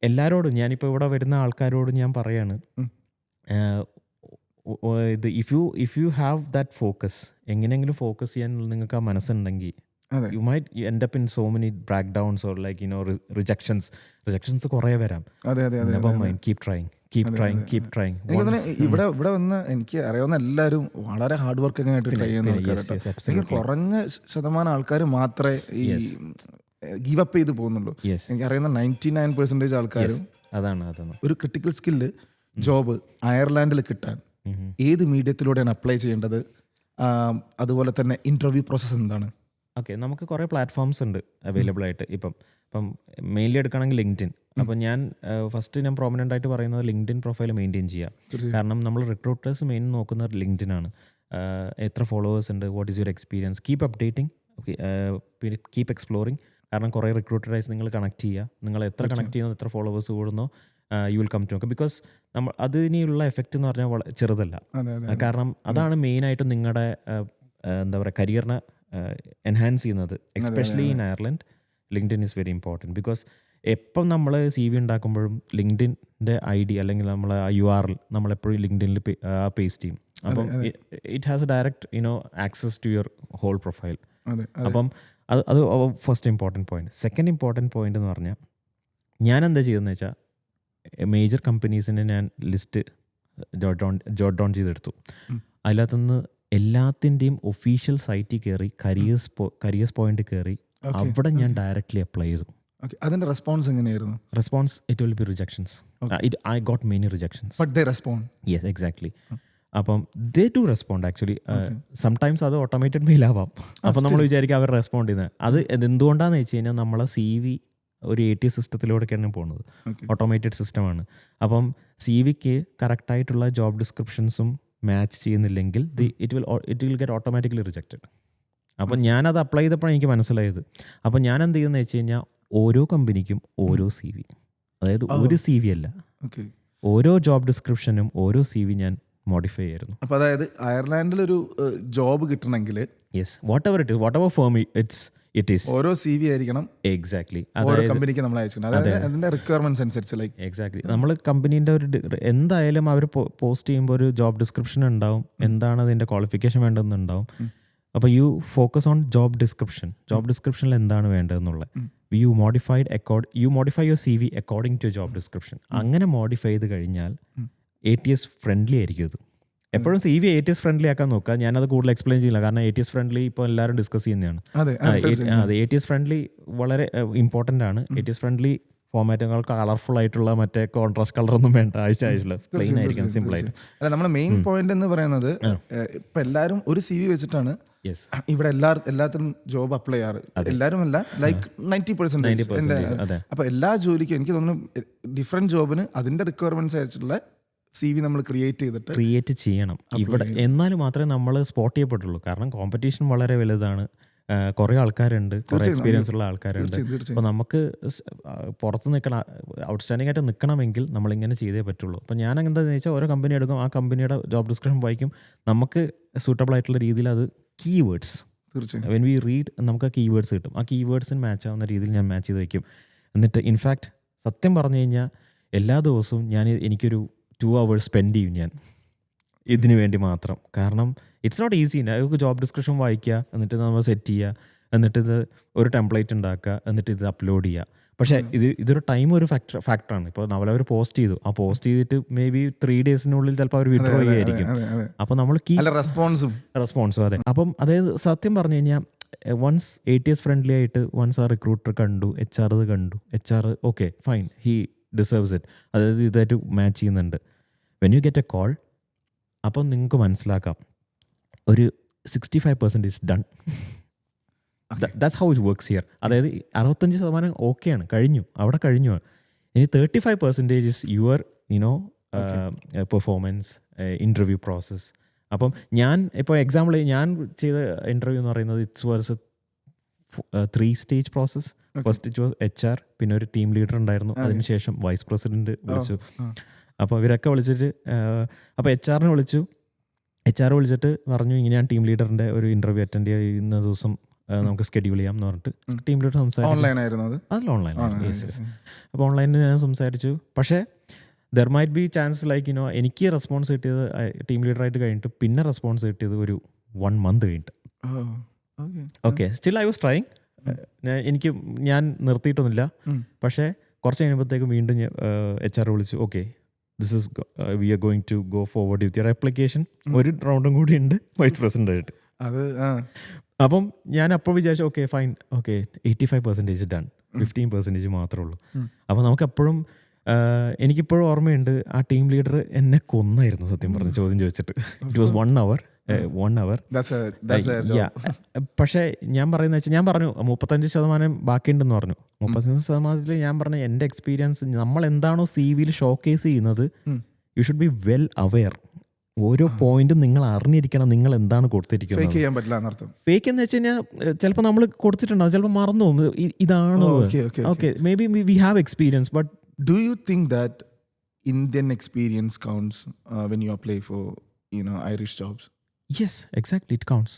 എല്ലാവരോടും ഞാനിപ്പോൾ ഇവിടെ വരുന്ന ആൾക്കാരോട് ഞാൻ പറയാണ്, ഇത് if you have that focus, എങ്ങനെയെങ്കിലും ഫോക്കസ് ചെയ്യാൻ നിങ്ങൾക്ക് ആ മനസ്സുണ്ടെങ്കിൽ you might end up in so many breakdowns or like rejections കുറേ വരാം. Never mind, keep trying. ഇവിടെ വന്ന് എനിക്ക് അറിയാവുന്ന എല്ലാവരും വളരെ ഹാർഡ് വർക്ക് ഒക്കെ ആയിട്ട് ട്രൈ ചെയ്യുന്ന ആൾക്കാർ. കുറഞ്ഞ ശതമാനം ആൾക്കാർ മാത്രമേ ഈ ഗീവ് അപ്പ് ചെയ്ത് പോകുന്നുള്ളൂ. എനിക്ക് അറിയുന്ന 99% ആൾക്കാരും അതാണ് ഒരു ക്രിട്ടിക്കൽ സ്കില്ല് ജോബ് അയർലാൻഡിൽ കിട്ടാൻ ഏത് മീഡിയത്തിലൂടെയാണ് അപ്ലൈ ചെയ്യേണ്ടത്, അതുപോലെ തന്നെ ഇന്റർവ്യൂ പ്രോസസ്സ് എന്താണ്. ഓക്കെ, നമുക്ക് കുറേ പ്ലാറ്റ്ഫോംസ് ഉണ്ട് അവൈലബിൾ ആയിട്ട്. ഇപ്പം മെയിൻലി എടുക്കുകയാണെങ്കിൽ ലിങ്ക്ഡിൻ. അപ്പം ഞാൻ പ്രോമിനൻ്റ് ആയിട്ട് പറയുന്നത് ലിങ്ക്ഡിൻ പ്രൊഫൈൽ മെയിൻറ്റെയിൻ ചെയ്യുക. കാരണം നമ്മൾ റിക്രൂട്ടേഴ്സ് മെയിൻ നോക്കുന്നത് ലിങ്ക്ഡിൻ ആണ്. എത്ര ഫോളോവേഴ്സ് ഉണ്ട്, what is your experience, keep updating, പിന്നെ കീപ്പ് എക്സ്പ്ലോറിങ്. കാരണം കുറേ റിക്രൂട്ടേഴ്സ് നിങ്ങൾ കണക്ട് ചെയ്യുക. നിങ്ങൾ എത്ര കണക്ട് ചെയ്യുന്നത്, എത്ര ഫോളോവേഴ്സ് കൂടുന്നോ you will come to know. Because അതിനുള്ള എഫക്റ്റ് എന്ന് പറഞ്ഞാൽ ചെറുതല്ല. കാരണം അതാണ് മെയിനായിട്ടും നിങ്ങളുടെ എന്താ പറയുക കരിയറിനെ എൻഹാൻസ് ചെയ്യുന്നത്. Especially in Ireland LinkedIn is very important. Because എപ്പം നമ്മൾ CV ഉണ്ടാക്കുമ്പോഴും ലിങ്ക്ഡിൻ്റെ ID അല്ലെങ്കിൽ നമ്മൾ ആ URL നമ്മളെപ്പോഴും ലിങ്ക്ഡിനിൽ പേസ്റ്റ് ചെയ്യും. അപ്പം it has a direct access to your whole profile. അപ്പം അത് first important point. Second important point എന്ന് പറഞ്ഞാൽ ഞാൻ എന്താ ചെയ്തതെന്ന് വെച്ചാൽ മേജർ കമ്പനീസിൻ്റെ ഞാൻ ലിസ്റ്റ് ജോട്ട് ഡൗൺ ചെയ്തെടുത്തു. അതിനകത്തുനിന്ന് എല്ലാത്തിൻ്റെയും ഒഫീഷ്യൽ സൈറ്റിൽ കയറി കരിയേഴ്സ് പോയിന്റ് കയറി അവിടെ ഞാൻ ഡയറക്റ്റ്ലി അപ്ലൈ ചെയ്തു. അതിന്റെ റെസ്പോൺസ് എങ്ങനെയായിരുന്നു? Response it will be rejections. I got many rejections. But they respond. Yes, exactly. അപ്പം they do respond actually. Sometimes അത് ഓട്ടോമേറ്റഡ് മെയിൽ ആവാം. അപ്പം നമ്മൾ വിചാരിക്കും അവർ റെസ്പോണ്ട് ചെയ്യുന്നത്. അത് എന്തുകൊണ്ടാണെന്ന് വെച്ച് കഴിഞ്ഞാൽ നമ്മളെ CV ഒരു ATS സിസ്റ്റത്തിലൂടെയൊക്കെയാണ് പോകുന്നത്. ഓട്ടോമേറ്റഡ് സിസ്റ്റമാണ്. അപ്പം CVക്ക് കറക്റ്റായിട്ടുള്ള ജോബ് ഡിസ്ക്രിപ്ഷൻസും മാച്ച് ചെയ്യുന്നില്ലെങ്കിൽ it will get automatically rejected. അപ്പം ഞാനത് അപ്ലൈ ചെയ്തപ്പോഴാണ് എനിക്ക് മനസ്സിലായത്. അപ്പം ഞാൻ എന്ത് ചെയ്യുന്നത് വെച്ച് കഴിഞ്ഞാൽ ഓരോ കമ്പനിക്കും ഓരോ CV, അതായത് ഒരു CV അല്ല, ഓരോ ജോബ് ഡിസ്ക്രിപ്ഷനും ഓരോ CV ഞാൻ മോഡിഫൈ ചെയ്യായിരുന്നു. അപ്പോൾ അതായത് അയർലാൻഡിലൊരു ജോബ് കിട്ടണമെങ്കിൽ yes what ever firm it is ഓരോ CV ആയിരിക്കണം. എക്സാക്ട്ലി. ഓരോ കമ്പനിക്ക് നമ്മൾ അയച്ചിട്ടുണ്ട് അതിന്റെ റിക്വയർമെന്റ്സ് അനുസരിച്ച്. ലൈക്ക് എക്സാക്ട്ലി നമ്മൾ കമ്പനീൻ്റെ എന്തായാലും അവർ പോസ്റ്റ് ചെയ്യുമ്പോൾ ഒരു ജോബ് ഡിസ്ക്രിപ്ഷൻ ഉണ്ടാവും, എന്താണ് അതിൻ്റെ ക്വാളിഫിക്കേഷൻ വേണ്ടതെന്നുണ്ടാവും. അപ്പോൾ യു ഫോക്കസ് ഓൺ ജോബ് ഡിസ്ക്രിപ്ഷനിൽ എന്താണ് വേണ്ടതെന്നുള്ളത്. You modify your CV according to job description. അങ്ങനെ മോഡിഫൈ ചെയ്ത് കഴിഞ്ഞാൽ ATS ഫ്രണ്ട്ലി ആയിരിക്കും ഇത്. എപ്പോഴും CV ATS ഫ്രണ്ട്ലി ആക്കാൻ നോക്കുക. ഞാനത് കൂടുതൽ എക്സ്പ്ലെയിൻ ചെയ്യില്ല, കാരണം ATS ഫ്രണ്ട്ലി ഇപ്പോൾ എല്ലാവരും ഡിസ്കസ് ചെയ്യുന്നതാണ്. അതെ, ATS ഫ്രണ്ട്ലി വളരെ ഇമ്പോർട്ടൻ്റ് ആണ്. ATS ഫ്രണ്ട്ലി ഫോമാറ്റുകൾ കളർഫുൾ ആയിട്ടുള്ള മറ്റേ കോൺട്രാസ്റ്റ് കളറൊന്നും വേണ്ട, ആഴ്ച പ്ലെയിൻ ആയിരിക്കും, സിമ്പിൾ ആയിട്ട്. അല്ല, നമ്മുടെ മെയിൻ പോയിന്റ് എന്ന് പറയുന്നത് ഇപ്പൊ എല്ലാവരും ഒരു CV വെച്ചിട്ടാണ് ഇവിടെ എല്ലാത്തിനും ജോബ് അപ്ലൈ ചെയ്യാറ്. എല്ലാവരും അല്ല, ലൈക്ക് 90%. അപ്പൊ എല്ലാ ജോലിക്കും എനിക്ക് തോന്നുന്നു ഡിഫറെന്റ് ജോബിന് അതിന്റെ റിക്വയർമെന്റ്സ് ആയിട്ടുള്ള CV നമ്മൾ ക്രിയേറ്റ് ചെയ്യണം ഇവിടെ. എന്നാൽ മാത്രമേ നമ്മൾ സ്പോട്ട് ചെയ്യപ്പെട്ടുള്ളൂ. കാരണം കോമ്പറ്റീഷൻ വളരെ വലുതാണ്, കുറേ ആൾക്കാരുണ്ട്, കുറേ എക്സ്പീരിയൻസ് ഉള്ള ആൾക്കാരുണ്ട്. അപ്പോൾ നമുക്ക് പുറത്ത് നിൽക്കണം, ഔട്ട്സ്റ്റാൻഡിംഗ് ആയിട്ട് നിൽക്കണമെങ്കിൽ നമ്മളിങ്ങനെ ചെയ്തേ പറ്റുള്ളൂ. അപ്പോൾ ഞാൻ എന്താണെന്ന് വെച്ചാൽ ഓരോ കമ്പനി എടുക്കും, ആ കമ്പനിയുടെ ജോബ് ഡിസ്ക്രിപ്ഷൻ വായിക്കും, നമുക്ക് സൂട്ടബിൾ ആയിട്ടുള്ള രീതിയിൽ അത് കീവേഡ്സ് വെൻ വി റീഡ് നമുക്ക് ആ കീവേഡ്സ് കിട്ടും. ആ കീവേഡ്സിന് മാച്ച് ആവുന്ന രീതിയിൽ ഞാൻ മാച്ച് ചെയ്ത് വയ്ക്കും. എന്നിട്ട് ഇൻഫാക്ട് സത്യം പറഞ്ഞു കഴിഞ്ഞാൽ എല്ലാ ദിവസവും എനിക്കൊരു 2 hours സ്പെൻഡ് ചെയ്യും ഞാൻ ഇതിനു വേണ്ടി മാത്രം. കാരണം ഇറ്റ്സ് നോട്ട് ഈസി. നമുക്ക് ജോബ് ഡിസ്ക്രിപ്ഷൻ വായിക്കുക, എന്നിട്ട് നമ്മൾ സെറ്റ് ചെയ്യുക, എന്നിട്ട് ഇത് ഒരു ടെംപ്ലേറ്റ് ഉണ്ടാക്കുക, എന്നിട്ട് ഇത് അപ്ലോഡ് ചെയ്യുക. പക്ഷേ ഇതൊരു ടൈം ഒരു ഫാക്ടറാണ്. ഇപ്പോൾ നമ്മളവർ പോസ്റ്റ് ചെയ്തു, ആ പോസ്റ്റ് ചെയ്തിട്ട് മേ ബി 3 daysനുള്ളിൽ ചിലപ്പോൾ അവർ വിഡ്രോ ചെയ്യുമായിരിക്കും. അപ്പോൾ നമ്മൾ റെസ്പോൺസും അതെ. അപ്പം അതായത് സത്യം പറഞ്ഞു കഴിഞ്ഞാൽ വൺസ് ATS ഫ്രണ്ട്ലി ആയിട്ട് വൺസ് ആ റിക്രൂട്ടർ കണ്ടു, HR കണ്ടു, HR okay fine, he deserves it, അതായത് ഇതായിട്ട് മാച്ച് ചെയ്യുന്നുണ്ട്. When you get A call, അപ്പം നിങ്ങൾക്ക് മനസ്സിലാക്കാം ഒരു 65% done. That's how it works here. അതായത് 65% ഓക്കെയാണ്, കഴിഞ്ഞു, അവിടെ കഴിഞ്ഞു. ഇനി 35% is your performance, interview process. അപ്പം ഞാൻ ഇപ്പോൾ എക്സാമ്പിൾ ഞാൻ ചെയ്ത ഇൻ്റർവ്യൂ എന്ന് പറയുന്നത് it's was 3 stage process. First it was HR, പിന്നെ ഒരു ടീം ലീഡർ ഉണ്ടായിരുന്നു, അതിനുശേഷം വൈസ് പ്രസിഡന്റ് വിളിച്ചു. അപ്പോൾ ഇവരൊക്കെ വിളിച്ചിട്ട് അപ്പോൾ HR വിളിച്ചു. HR വിളിച്ചിട്ട് പറഞ്ഞു, ഇങ്ങനെയാണ് ടീം ലീഡറിൻ്റെ ഒരു ഇൻ്റർവ്യൂ അറ്റൻഡ് ചെയ്യുന്ന ദിവസം നമുക്ക് സ്കെഡ്യൂൾ ചെയ്യാം എന്ന് പറഞ്ഞിട്ട് ടീം ലീഡർ സംസാരിച്ചു. അതിൽ ഓൺലൈൻ. അപ്പോൾ ഓൺലൈനിൽ ഞാൻ സംസാരിച്ചു. പക്ഷേ there might be chance like എനിക്ക് റെസ്പോൺസ് കിട്ടിയത് ടീം ലീഡറായിട്ട് കഴിഞ്ഞിട്ട് പിന്നെ റെസ്പോൺസ് കിട്ടിയത് ഒരു 1 month കഴിഞ്ഞിട്ട്. Okay, still I was trying. ഞാൻ നിർത്തിയിട്ടൊന്നുമില്ല. പക്ഷേ കുറച്ച് കഴിയുമ്പോഴത്തേക്കും വീണ്ടും HR വിളിച്ചു, okay this is we are going to go forward with your application. ഒരു റൗണ്ടും കൂടി ഉണ്ട് വൈസ് പ്രസിഡന്റ് ആയിട്ട്. അപ്പം ഞാൻ അപ്പോൾ വിചാരിച്ചു ഓക്കെ ഫൈൻ, ഓക്കെ 85% ഡൺ, 15% മാത്രമേ ഉള്ളൂ. അപ്പോൾ നമുക്കെപ്പോഴും എനിക്കിപ്പോഴും ഓർമ്മയുണ്ട്, ആ ടീം ലീഡർ എന്നെ കൊന്നായിരുന്നു സത്യം പറഞ്ഞ് ചോദ്യം ചോദിച്ചിട്ട്. It was 1 hour. പക്ഷേ ഞാൻ പറഞ്ഞു 35% ബാക്കിയുണ്ടെന്ന് പറഞ്ഞു. 35% ഞാൻ പറഞ്ഞ എൻ്റെ എക്സ്പീരിയൻസ്, നമ്മൾ എന്താണോ CV ഷോക്കേസ് ചെയ്യുന്നത്, you should be well aware. ഓരോ പോയിന്റും നിങ്ങൾ അറിഞ്ഞിരിക്കണം, നിങ്ങൾ എന്താണ് കൊടുത്തിരിക്കുന്നത്. ഫേക്ക് എന്ന് വെച്ച് കഴിഞ്ഞാൽ ചിലപ്പോൾ നമ്മൾ കൊടുത്തിട്ടുണ്ടാവും, ചിലപ്പോൾ മറന്നു പോകും ഇതാണ്. Okay, may be we have experience, but do you think that Indian experience counts when you apply for Irish jobs? Yes, exactly, it counts.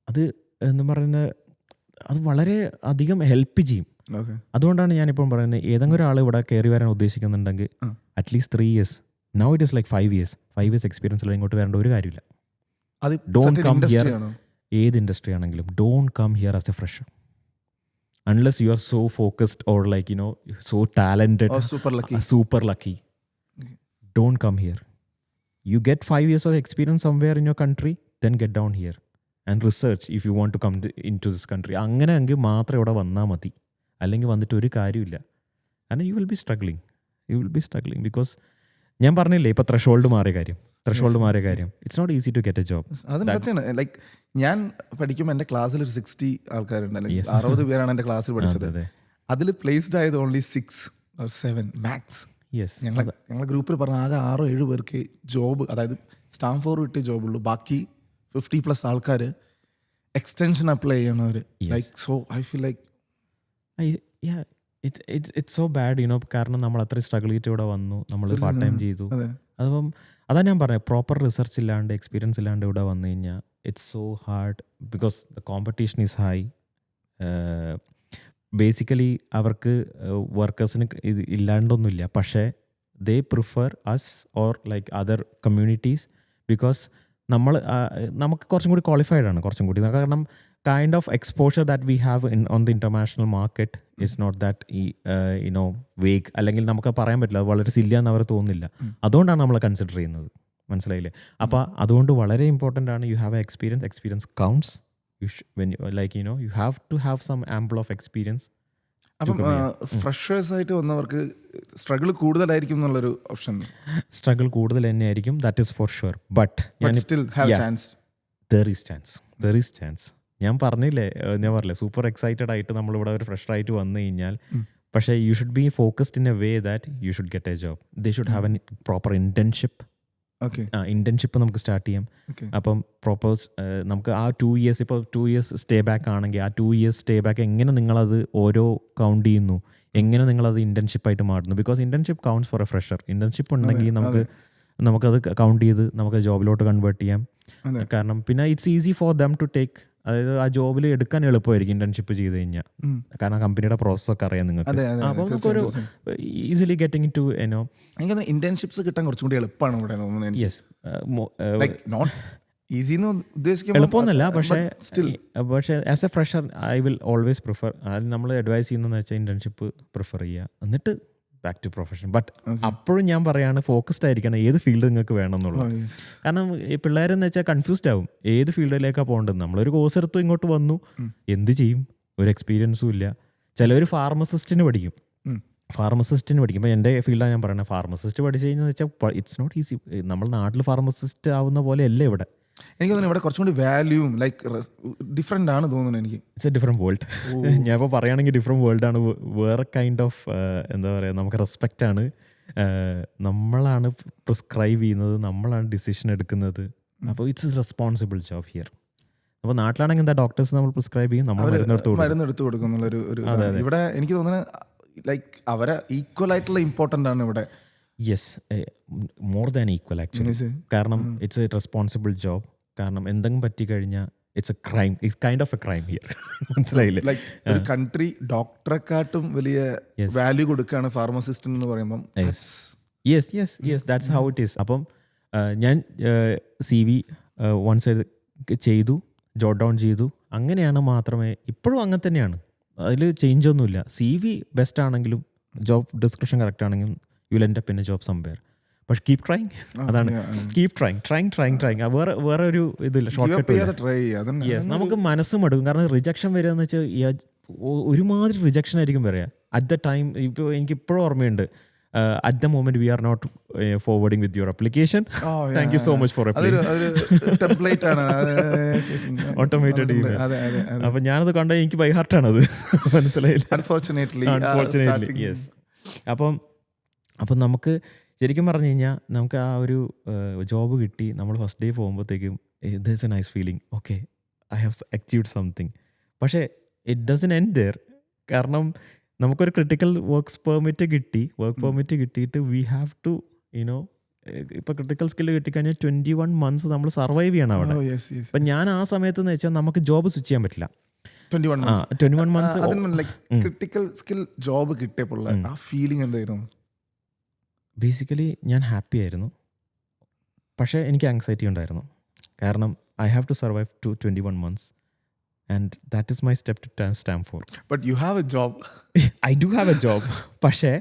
അത് എന്ന് പറയുന്നത് അത് വളരെ അധികം ഹെൽപ്പ് ചെയ്യും. അതുകൊണ്ടാണ് ഞാനിപ്പം പറയുന്നത്, ഏതെങ്കിലും ഒരാൾ ഇവിടെ കയറി വരാൻ ഉദ്ദേശിക്കുന്നുണ്ടെങ്കിൽ at least 3 years, now it is like 5 years experience ഉള്ള ഇങ്ങോട്ട് വരേണ്ട ഒരു കാര്യമില്ല. ഡോണ്ട് കം ഹിയർ, ഏത് ഇൻഡസ്ട്രി ആണെങ്കിലും don't come here as a fresher unless you are so focused or like so talented or super lucky. Don't come here. You get 5 years of experience somewhere in your country, then get down here and research if you want to come into this country. അങ്ങനെ എങ്കിൽ മാത്രം ഇവിടെ വന്നാൽ മതി, അല്ലെങ്കിൽ വന്നിട്ട് ഒരു കാര്യമില്ല. and you will be struggling because ഞാൻ പറഞ്ഞില്ലേ ഇപ്പോൾ ത്രഷോൾഡ് മാറിയ കാര്യം. It's not easy to get a job. അതും സത്യമാണ്. ലൈക്ക് ഞാൻ പഠിക്കുമ്പോൾ എൻ്റെ ക്ലാസ്സിൽ ഒരു 60 ആൾക്കാരുണ്ട്, അല്ലെങ്കിൽ 60 പേരാണ് എൻ്റെ ക്ലാസ്സിൽ പഠിച്ചത്. അതിൽ പ്ലേസ്ഡ് ആയത് ഓൺലി 6 or 7 മാക്സ്. ഞങ്ങളെ ഗ്രൂപ്പിൽ പറഞ്ഞ ആകെ 6-7 പേർക്ക് ജോബ്, അതായത് സ്റ്റാംഫോർഡ് കിട്ടിയ ജോബുള്ളൂ. ബാക്കി 50+ ആൾക്കാർ എക്സ്റ്റൻഷൻ അപ്ലൈ ചെയ്യണവർ. Like so I feel like it's so bad കാരണം നമ്മൾ അത്ര സ്ട്രഗിൾ ചെയ്തിട്ട് ഇവിടെ വന്നു, നമ്മൾ പാർട്ട് ടൈം ചെയ്തു. അപ്പം അതാ ഞാൻ പറഞ്ഞത്, പ്രോപ്പർ റിസർച്ച് ഇല്ലാണ്ട് എക്സ്പീരിയൻസ് ഇല്ലാണ്ട് ഇവിടെ വന്നു കഴിഞ്ഞാൽ it's so hard because the competition is high. Basically അവർക്ക് വർക്കേഴ്സിന് ഇത് ഇല്ലാണ്ടൊന്നുമില്ല, പക്ഷേ they prefer us or like other communities because നമുക്ക് കുറച്ചും കൂടി ക്വാളിഫൈഡ് ആണ്, കുറച്ചും കൂടി. കാരണം kind of exposure that we have on the international market is not that vague, അല്ലെങ്കിൽ നമുക്ക് പറയാൻ പറ്റില്ല, അത് വളരെ സില്ലിയാന്ന് അവർ തോന്നുന്നില്ല. അതുകൊണ്ടാണ് നമ്മൾ കൺസിഡർ ചെയ്യുന്നത്, മനസ്സിലായില്ലേ? അപ്പോൾ അതുകൊണ്ട് വളരെ ഇമ്പോർട്ടൻ്റ് ആണ് you have a experience counts. You have to have some ample of experience. അപ്പം ഫ്രഷേഴ്സ് ആയിട്ട് വന്നവർക്ക് സ്ട്രഗിൾ കൂടുതലായിരിക്കും എന്നുള്ളൊരു ഓപ്ഷൻ. സ്ട്രഗിൾ കൂടുതൽ തന്നെയായിരിക്കും, that is for sure. But there is chance. ഞാൻ പറഞ്ഞില്ലേ സൂപ്പർ എക്സൈറ്റഡ് ആയിട്ട് നമ്മളിവിടെ ഒരു ഫ്രഷർ ആയിട്ട് വന്നു കഴിഞ്ഞാൽ, പക്ഷേ you should be focused in a way that you should get a job. They should have an proper internship നമുക്ക് സ്റ്റാർട്ട് ചെയ്യാം. അപ്പം പ്രോപ്പർ നമുക്ക് ആ 2 years, ഇപ്പോൾ 2 years സ്റ്റേ ബാക്ക് ആണെങ്കിൽ ആ 2 years സ്റ്റേ ബാക്ക് എങ്ങനെ നിങ്ങളത് ഓരോ കൗണ്ട് ചെയ്യുന്നു, എങ്ങനെ നിങ്ങളത് ഇന്റേൺഷിപ്പായിട്ട് മാറുന്നു. Because internship counts for a fresher. Internship ഉണ്ടെങ്കിൽ നമുക്കത് കൗണ്ട് ചെയ്ത് നമുക്ക് ജോബിലോട്ട് കൺവേർട്ട് ചെയ്യാം. കാരണം പിന്നെ it's easy for them to take, അതായത് ആ ജോബിൽ എടുക്കാൻ എളുപ്പമായിരിക്കും ഇന്റേൺഷിപ്പ് ചെയ്ത് കഴിഞ്ഞാൽ. കാരണം കമ്പനിയുടെ പ്രോസസ്സൊക്കെ അറിയാം നിങ്ങൾക്ക്. അപ്പോൾ നമുക്കൊരു ഈസിലി ഗെറ്റിംഗ് ടു എനിക്ക് ഇന്റേൺഷിപ്സ് കിട്ടാൻ കുറച്ചും കൂടി എളുപ്പമാണ് ഇവിടെ. യെസ്, എളുപ്പമൊന്നുമല്ല, പക്ഷേ as a fresher I will always prefer, അത് നമ്മൾ അഡ്വൈസ് ചെയ്യുന്നതെന്ന് വെച്ചാൽ ഇന്റേൺഷിപ്പ് പ്രിഫർ ചെയ്യുക, എന്നിട്ട് ബാക്ക് ടു പ്രൊഫഷൻ. ബട്ട് അപ്പോഴും ഞാൻ പറയാണ്, ഫോക്കസ്ഡ് ആയിരിക്കണം ഏത് ഫീൽഡ് നിങ്ങൾക്ക് വേണം എന്നുള്ളത്. കാരണം ഈ പിള്ളേരെന്ന് വെച്ചാൽ കൺഫ്യൂസ്ഡ് ആവും ഏത് ഫീൽഡിലേക്കാണ് പോകേണ്ടത്. നമ്മളൊരു കോഴ്സ് എടുത്തു ഇങ്ങോട്ട് വന്നു, എന്ത് ചെയ്യും, ഒരു എക്സ്പീരിയൻസും ഇല്ല. ചിലർ ഫാർമസിസ്റ്റിന് പഠിക്കും. അപ്പോൾ എൻ്റെ ഫീൽഡാണ് ഞാൻ പറയുന്നത്. ഫാർമസിസ്റ്റ് പഠിച്ചു കഴിഞ്ഞാൽ വെച്ചാൽ ഇറ്റ്സ് നോട്ട് ഈസി. നമ്മൾ നാട്ടിൽ ഫാർമസിസ്റ്റ് ആവുന്ന പോലെ അല്ല ഇവിടെ. എനിക്ക് തോന്നുന്നു ഇവിടെ കുറച്ചും കൂടി വാല്യൂവും ഡിഫറെൻ്റ് ആണ് തോന്നുന്നു എനിക്ക്. It's A different world. ഞാൻ ഇപ്പോൾ പറയുകയാണെങ്കിൽ ഡിഫറെൻറ്റ് വേൾഡാണ്. വേറെ കൈൻഡ് ഓഫ് എന്താ പറയുക, നമുക്ക് റെസ്പെക്റ്റാണ്. നമ്മളാണ് പ്രിസ്ക്രൈബ് ചെയ്യുന്നത്, നമ്മളാണ് ഡിസിഷൻ എടുക്കുന്നത്. അപ്പോൾ it's A responsible job here. അപ്പോൾ നാട്ടിലാണെങ്കിൽ എന്താ, ഡോക്ടേഴ്സ് നമ്മൾ പ്രിസ്ക്രൈബ് ചെയ്യും, നമ്മൾ മരുന്നെടുത്ത് കൊടുക്കും എന്നുള്ളൊരു. ഇവിടെ എനിക്ക് തോന്നുന്നത് അവരെ ഈക്വൽ ആയിട്ടുള്ള ഇമ്പോർട്ടൻ്റ് ആണ് ഇവിടെ. Yes, more than equal actually. കാരണം ഇറ്റ്സ് എ റെസ്പോൺസിബിൾ ജോബ്. കാരണം എന്തെങ്കിലും പറ്റിക്കഴിഞ്ഞാൽ it's A crime, it's kind of A crime here. മനസ്സിലായില്ലേ? ഒരു കൺട്രി ഡോക്ടറെക്കാട്ടും വലിയ വാല്യൂ കൊടുക്കുകയാണ് ഫാർമസിസ്റ്റ് എന്ന് പറയുമ്പം. Yes, that's how it is. അപ്പം ഞാൻ CV വൺസ് ചെയ്തു, ജോട്ട് ഡൗൺ ചെയ്തു. അങ്ങനെയാണ് മാത്രമേ, ഇപ്പോഴും അങ്ങനെ തന്നെയാണ്, അതിൽ ചേഞ്ച് ഒന്നുമില്ല. CV ബെസ്റ്റ് ആണെങ്കിലും ജോബ് ഡിസ്ക്രിപ്ഷൻ കറക്റ്റ് ആണെങ്കിലും you will end up in A job somewhere. പക്ഷെ കീപ് ട്രൈങ്, അതാണ് കീപ് ട്രൈങ്. വേറെ ഒരു ഇതില്ല, ഷോർട്ട് കട്ട്. നമുക്ക് മനസ്സും എടുക്കും. കാരണം റിജക്ഷൻ വരിക എന്ന് വെച്ചാൽ ഒരുമാതിരി റിജക്ഷൻ ആയിരിക്കും വരിക അറ്റ് ദ ടൈം. ഇപ്പോൾ എനിക്ക് ഇപ്പോഴും ഓർമ്മയുണ്ട്, at the moment we are not forwarding with your application. Thank you so much for applying. Automated email. അപ്പോൾ ഞാനത് കണ്ട എനിക്ക് ബൈ ഹാർട്ടാണ് അത്, മനസ്സിലായില്ല. Unfortunately yes. അപ്പം നമുക്ക് ശരിക്കും പറഞ്ഞു കഴിഞ്ഞാൽ നമുക്ക് ആ ഒരു ജോബ് കിട്ടി, നമ്മൾ ഫസ്റ്റ് ഡേ പോകുമ്പോഴത്തേക്കും this A nice feeling, okay I have achieved something. പക്ഷേ ഇറ്റ് ഡസൻ എൻഡ് ദെയർ. കാരണം നമുക്കൊരു ക്രിട്ടിക്കൽ വർക്ക് പെർമിറ്റ് കിട്ടിയിട്ട് വി ഹാവ് ടു ഇപ്പോൾ ക്രിട്ടിക്കൽ സ്കില്ല് കിട്ടിക്കഴിഞ്ഞാൽ 21 months നമ്മൾ സർവൈവ് ചെയ്യണം അവിടെ. അപ്പം ഞാൻ ആ സമയത്ത് എന്ന് വെച്ചാൽ നമുക്ക് ജോബ് സ്വിച്ച് ചെയ്യാൻ പറ്റില്ല. 21 months ക്രിട്ടിക്കൽ സ്കിൽ ജോബ് കിട്ടിയപ്പോൾ ആ ഫീലിംഗ് എന്തായിരുന്നു? ബേസിക്കലി ഞാൻ ഹാപ്പി ആയിരുന്നു, പക്ഷേ എനിക്ക് ആങ്സൈറ്റി ഉണ്ടായിരുന്നു. കാരണം I have to survive to 21 months and that is my step to Stanford. But you have a job. I do have a job. പക്ഷേ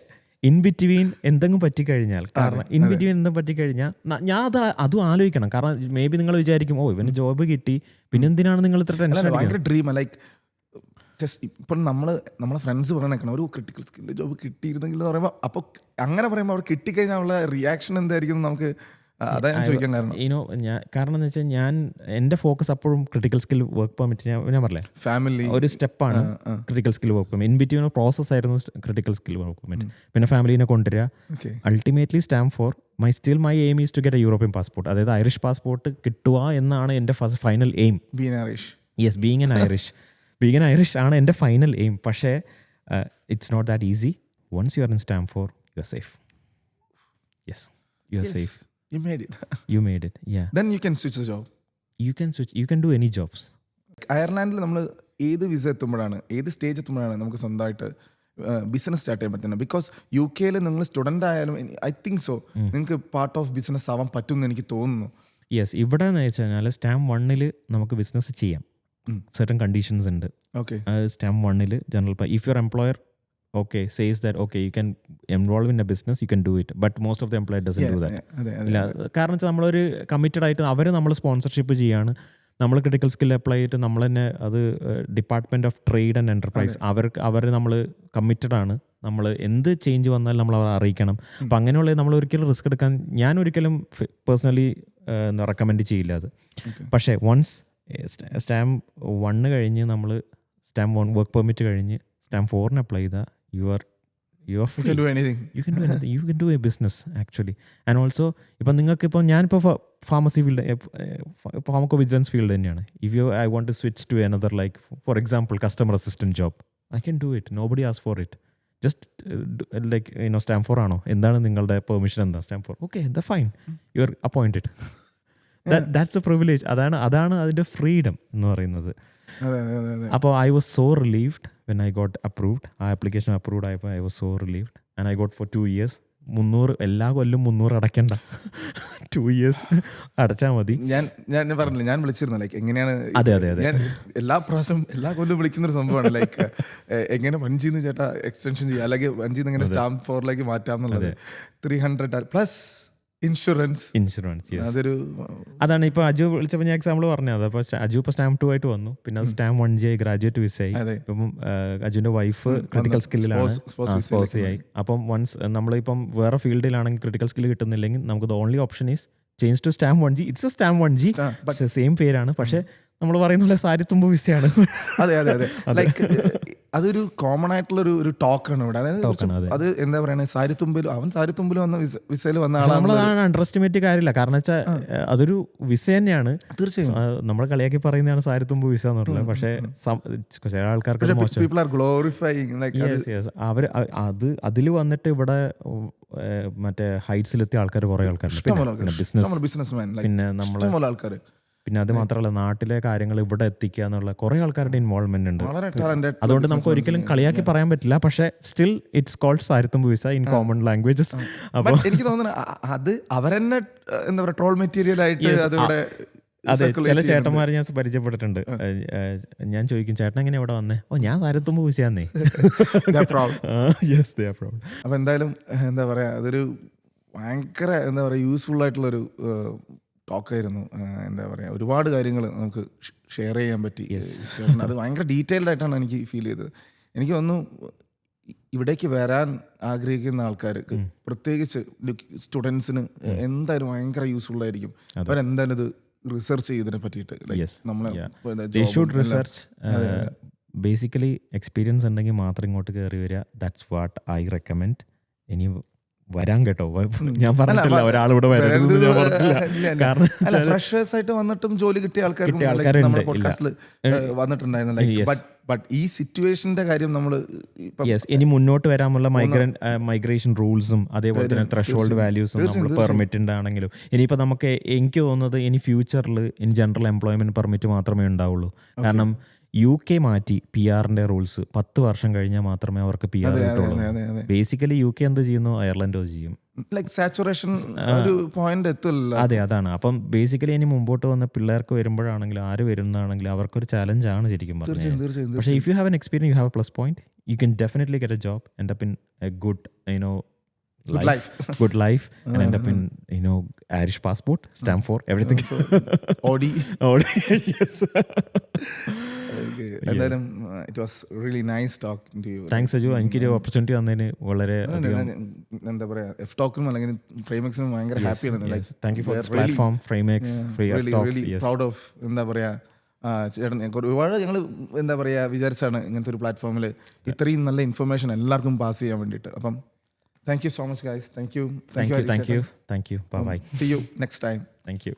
ഇൻ ബിറ്റ്വീൻ എന്തെങ്കിലും പറ്റിക്കഴിഞ്ഞാൽ, കാരണം ഇൻ ബിറ്റ്വീൻ എന്തെങ്കിലും പറ്റിക്കഴിഞ്ഞാൽ ഞാൻ അതും ആലോചിക്കണം. കാരണം മേ ബി നിങ്ങൾ വിചാരിക്കും, ഓ ഇവന് ജോബ് കിട്ടി, പിന്നെ എന്തിനാണ് നിങ്ങൾ ഇത്ര ടെൻഷൻ? ഭയങ്കര ഡ്രീം. ജസ്റ്റ് ഇപ്പം നമ്മളെ ഫ്രണ്ട്സ് പറയണേക്കണം ഒരു ക്രിട്ടിക്കൽ സ്കില്ല് ജോബ് കിട്ടിയിരുന്നെങ്കിൽ എന്ന് പറയുമ്പോൾ, അപ്പോൾ അങ്ങനെ പറയുമ്പോൾ അവർ കിട്ടിക്കഴിഞ്ഞാൽ ഉള്ള റിയാക്ഷൻ എന്തായിരിക്കും നമുക്ക്? അതാ ഞാൻ ചോദിക്കാൻ കാരണം. കാരണം എന്ന് വെച്ചാൽ ഞാൻ എൻ്റെ ഫോക്കസ് അപ്പോഴും ക്രിട്ടിക്കൽ സ്കിൽ വർക്ക് പെർമിറ്റ്. ഞാൻ പറഞ്ഞില്ലേ, ഫാമിലി ഒരു സ്റ്റെപ്പാണ് critical skill work permit. In between process ആയിരുന്നു ക്രിട്ടിക്കൽ സ്കിൽ വർക്ക് പെർമിറ്റ്. പിന്നെ ഫാമിലിനെ കൊണ്ടുവരിക. Ultimately stamp four my aim is to get a European passport, അതായത് ഐറിഷ് പാസ്പോർട്ട് കിട്ടുക എന്നാണ് എൻ്റെ final aim. Yes, being an Irish ആണ് എൻ്റെ ഫൈനൽ എയിം. പക്ഷേ it's not that easy. Once you are in stamp four you are safe. Yes, you are safe. You made it. Yeah. Then you can switch the job. You can do any jobs. അയർലാൻഡിൽ നമ്മൾ ഏത് വിസ എത്തുമ്പോഴാണ്, ഏത് സ്റ്റേജ് എത്തുമ്പോഴാണ് നമുക്ക് സ്വന്തമായിട്ട് ബിസിനസ് സ്റ്റാർട്ട് ചെയ്യാൻ പറ്റുന്നത്? ബിക്കോസ് UK നിങ്ങൾ സ്റ്റുഡൻ്റ് ആയാലും ഐ തിങ്ക് സോ നിങ്ങൾക്ക് പാർട്ട് ഓഫ് ബിസിനസ് ആവാൻ പറ്റുമെന്ന് എനിക്ക് തോന്നുന്നു. യെസ്, ഇവിടെ എന്ന് വെച്ച് കഴിഞ്ഞാൽ സ്റ്റാമ്പ് 1 നമുക്ക് ബിസിനസ് ചെയ്യാം. സർട്ടൻ കണ്ടീഷൻസ് ഉണ്ട്. Okay. Stamp 1 general if your employer says that you can involve in a business, you can do it, but most of the employer doesn't do that. ഇല്ല, കാരണം വെച്ചാൽ നമ്മളൊരു കമ്മിറ്റഡ് ആയിട്ട് അവർ നമ്മൾ സ്പോൺസർഷിപ്പ് ചെയ്യാണ്, നമ്മൾ ക്രിട്ടിക്കൽ സ്കിൽ അപ്ലൈ ചെയ്തിട്ട് നമ്മൾ തന്നെ അത് department of trade and enterprise അവർ നമ്മൾ കമ്മിറ്റഡ് ആണ്. നമ്മൾ എന്ത് ചേഞ്ച് വന്നാലും നമ്മൾ അവരെ അറിയിക്കണം. അപ്പം അങ്ങനെയുള്ള നമ്മൾ ഒരിക്കലും റിസ്ക് എടുക്കാൻ ഞാൻ ഒരിക്കലും പേഴ്സണലി റെക്കമെൻഡ് ചെയ്യില്ല അത്. പക്ഷേ വൺസ് സ്റ്റാമ്പ് 1 കഴിഞ്ഞ് നമ്മൾ സ്റ്റാമ്പ് 1 വർക്ക് പെർമിറ്റ് കഴിഞ്ഞ് സ്റ്റാമ്പ് 4 അപ്ലൈ ചെയ്താൽ you can do anything. You can do a business actually. And also ഇപ്പം നിങ്ങൾക്ക് ഇപ്പോൾ ഞാനിപ്പോൾ pharmacy field pharmaco vigilance field തന്നെയാണ്. I want to switch to another, like for example customer assistant job, I can do it. Nobody asks for it. Just like stamp 4 ആണോ, എന്താണ് നിങ്ങളുടെ പെർമിഷൻ, എന്താ stamp 4, okay, that's fine, you are appointed. That's the privilege. അതാണ് അതിൻ്റെ ഫ്രീഡം എന്ന് പറയുന്നത്. അപ്പോൾ I was so relieved when I got approved. ആ ആപ്ലിക്കേഷൻ അപ്രൂവ്ഡ് ആയപ്പോൾ I was so relieved and I got for 2 years. 300 എല്ലാ കൊല്ലം 300 അടയ്ക്കണ്ട, 2 years അടച്ചാൽ മതി. ഞാൻ പറഞ്ഞില്ല, ഞാൻ വിളിച്ചിരുന്നു ലൈക്ക് എങ്ങനെയാണ്. അതെ ഞാൻ എല്ലാ പ്രാവശ്യം എല്ലാ കൊല്ലം വിളിക്കുന്നൊരു സംഭവമാണ് ലൈക്ക് എങ്ങനെ 1G ചേട്ടാ എക്സ്റ്റൻഷൻ ചെയ്യുക, അല്ലെങ്കിൽ 1G എങ്ങനെ സ്റ്റാമ്പ് 4 മാറ്റാം എന്നുള്ളത്. 300 പ്ലസ് ഇൻഷുറൻസ്. അതൊരു അതാണ് ഇപ്പോൾ അജു വിളിച്ചപ്പോൾ ഞാൻ എക്സാമ്പിൾ പറഞ്ഞത്. അപ്പോൾ അജു ഇപ്പോൾ സ്റ്റാമ്പ് 2 ആയിട്ട് വന്നു, പിന്നെ അത് സ്റ്റാമ്പ് 1G ആയി, ഗ്രാജുവേറ്റ് വിസയായി. ഇപ്പം അജുവിൻ്റെ വൈഫ് ക്രിട്ടിക്കൽ സ്കില്ലിലാണ്, സ്പോസ് ആയി. അപ്പം വൺസ് നമ്മളിപ്പം വേറെ ഫീൽഡിലാണെങ്കിൽ ക്രിട്ടിക്കൽ സ്കിൽ കിട്ടുന്നില്ലെങ്കിൽ നമുക്ക് the only option is change to stamp 1G. It's a stamp 1G, same പേരാണ്, പക്ഷേ നമ്മൾ പറയുന്ന പോലെ സാരിത്തുമ്പ് വിസയാണ്. അതെ ലൈക്ക് അതൊരു കോമൺ ആയിട്ടുള്ള ഒരു ടോക്കാണ് ഇവിടെ. അതായത് അത് എന്താ പറയുക, സാരിത്തുമ്പിൽ വന്ന വിസയിൽ വന്ന ആളാണ്. നമ്മളതാണ് അണ്ടർ എസ്റ്റിമേറ്റ് കാര്യമില്ല, കാരണം വെച്ചാൽ അതൊരു വിസ തന്നെയാണ്. തീർച്ചയായും നമ്മൾ കളിയാക്കി പറയുന്നതാണ് സാരിത്തുമ്പ് വിസ എന്ന് പറഞ്ഞത്. പക്ഷേ ചില ആൾക്കാർക്ക് അവർ അതിൽ വന്നിട്ട് ഇവിടെ മറ്റേ ഹൈറ്റ്സിലെത്തിയ ആൾക്കാർ കുറേ ആൾക്കാരുണ്ട്, ബിസിനസ്, പിന്നെ നമ്മളെ ആൾക്കാർ. പിന്നെ അത് മാത്രമല്ല, നാട്ടിലെ കാര്യങ്ങൾ ഇവിടെ എത്തിക്കുക എന്നുള്ള കുറേ ആൾക്കാരുടെ ഇൻവോൾവ്മെന്റ് ഉണ്ട്. അതുകൊണ്ട് നമുക്ക് ഒരിക്കലും കളിയാക്കി പറയാൻ പറ്റില്ല. പക്ഷേ സ്റ്റിൽ ഇറ്റ്സ് കോൾഡ് സാരിത്തുമ്പ് വിസ ഇൻ കോമൺ ലാംഗ്വേജസ്. അപ്പോൾ എനിക്ക് തോന്നുന്നു അത് അവരെന്നെ എന്താ പറയുക ട്രോൾ മെറ്റീരിയൽ ആയിട്ട് അതിവിടെ. അതെ, ചില ചേട്ടന്മാരെ ഞാൻ പരിചയപ്പെട്ടിട്ടുണ്ട്. ഞാൻ ചോദിക്കും, ചേട്ടൻ എങ്ങനെ ഇവിടെ വന്നേ? ഞാൻ സാരിത്തുമ്പ് വിസയാന്നേ. അപ്പോൾ എന്തായാലും എന്താ പറയുക, അതൊരു ഭയങ്കര എന്താ പറയുക യൂസ്ഫുൾ ആയിട്ടുള്ളൊരു ടോക്കായിരുന്നു. എന്താ പറയുക, ഒരുപാട് കാര്യങ്ങൾ നമുക്ക് ഷെയർ ചെയ്യാൻ പറ്റി. അത് ഭയങ്കര ഡീറ്റെയിൽഡ് ആയിട്ടാണ് എനിക്ക് ഫീൽ ചെയ്തത്. എനിക്ക് തോന്നുന്നു ഇവിടേക്ക് വരാൻ ആഗ്രഹിക്കുന്ന ആൾക്കാർക്ക്, പ്രത്യേകിച്ച് സ്റ്റുഡൻസിന് എന്തായാലും ഭയങ്കര യൂസ്ഫുൾ ആയിരിക്കും. അവരെന്തായാലും ഇത് റിസർച്ച് ചെയ്തതിനെ പറ്റിയിട്ട് ബേസിക്കലി എക്സ്പീരിയൻസ് ഉണ്ടെങ്കിൽ മാത്രം ഇങ്ങോട്ട് കയറി വരിക. That's what I recommend. ഇനി വരാൻ കേട്ടോ, ഞാൻ പറഞ്ഞിട്ടില്ല ഒരാളിവിടെ കാരണം ഫ്രഷേഴ്സ് ആയിട്ട് വന്നിട്ടും ജോലി കിട്ടിയ ആൾക്കാരുണ്ടായിരുന്നു. ബട്ട് ഈ സിറ്റുവേഷന്റെ കാര്യം നമ്മൾ ഇനി മുന്നോട്ട് വരാനുള്ള മൈഗ്രേഷൻ റൂൾസും അതേപോലെ തന്നെ ത്രഷോൾഡ് വാല്യൂസും നമ്മൾ പെർമിറ്റ് ആണെങ്കിലും ഇനിയിപ്പോൾ നമുക്ക് എനിക്ക് തോന്നുന്നത് ഇനി ഫ്യൂച്ചറിൽ ഇനി ജനറൽ എംപ്ലോയ്മെന്റ് പെർമിറ്റ് മാത്രമേ ഉണ്ടാവുള്ളൂ. കാരണം UK മാറ്റി PR-ന്റെ റൂൾസ്. 10 വർഷം കഴിഞ്ഞാൽ മാത്രമേ അവർക്ക് PR കിട്ടുള്ളൂ. ബേസിക്കലി UK എന്ത് ചെയ്യുന്നു, അയർലൻഡ് ചെയ്യും. അതെ, അതാണ്. അപ്പം ബേസിക്കലി ഇനി മുമ്പോട്ട് വന്ന പിള്ളേർക്ക് വരുമ്പോഴാണെങ്കിലും ആര് വരുന്നതാണെങ്കിലും അവർക്കൊരു ചലഞ്ചാണ് ശരിക്കും പറഞ്ഞത്. പക്ഷേ if you have an experience, U have A plus point, you can definitely get a job, end up in A good good life and end up in Irish passport, stamp 4, everything. Audi. Yes. Okay. Yes. It was really nice talking to you. Thanks Aju, എനിക്കൊരു ഓപ്പർച്യൂണിറ്റി തന്നതിന് വളരെ എന്താ പറയാ F-Talk-നും അല്ലെങ്കിൽ ഫ്രെയിംഎക്സിനും ഭയങ്കര ഹാപ്പിയാണ്. Thank you for this platform, Framex, free F-Talks. Yes. Proud of എന്താ പറയാ ചേട്ടൻ. ഒരുപാട് ഞങ്ങൾ എന്താ പറയാ വിചാരിച്ചാണ് ഇങ്ങനത്തെ ഒരു പ്ലാറ്റ്ഫോമിൽ ഇത്രയും നല്ല ഇൻഫർമേഷൻ എല്ലാവർക്കും പാസ് ചെയ്യാൻ വേണ്ടിയിട്ട്. അപ്പം thank you so much guys. Thank you. Bye bye. See you next time. Thank you.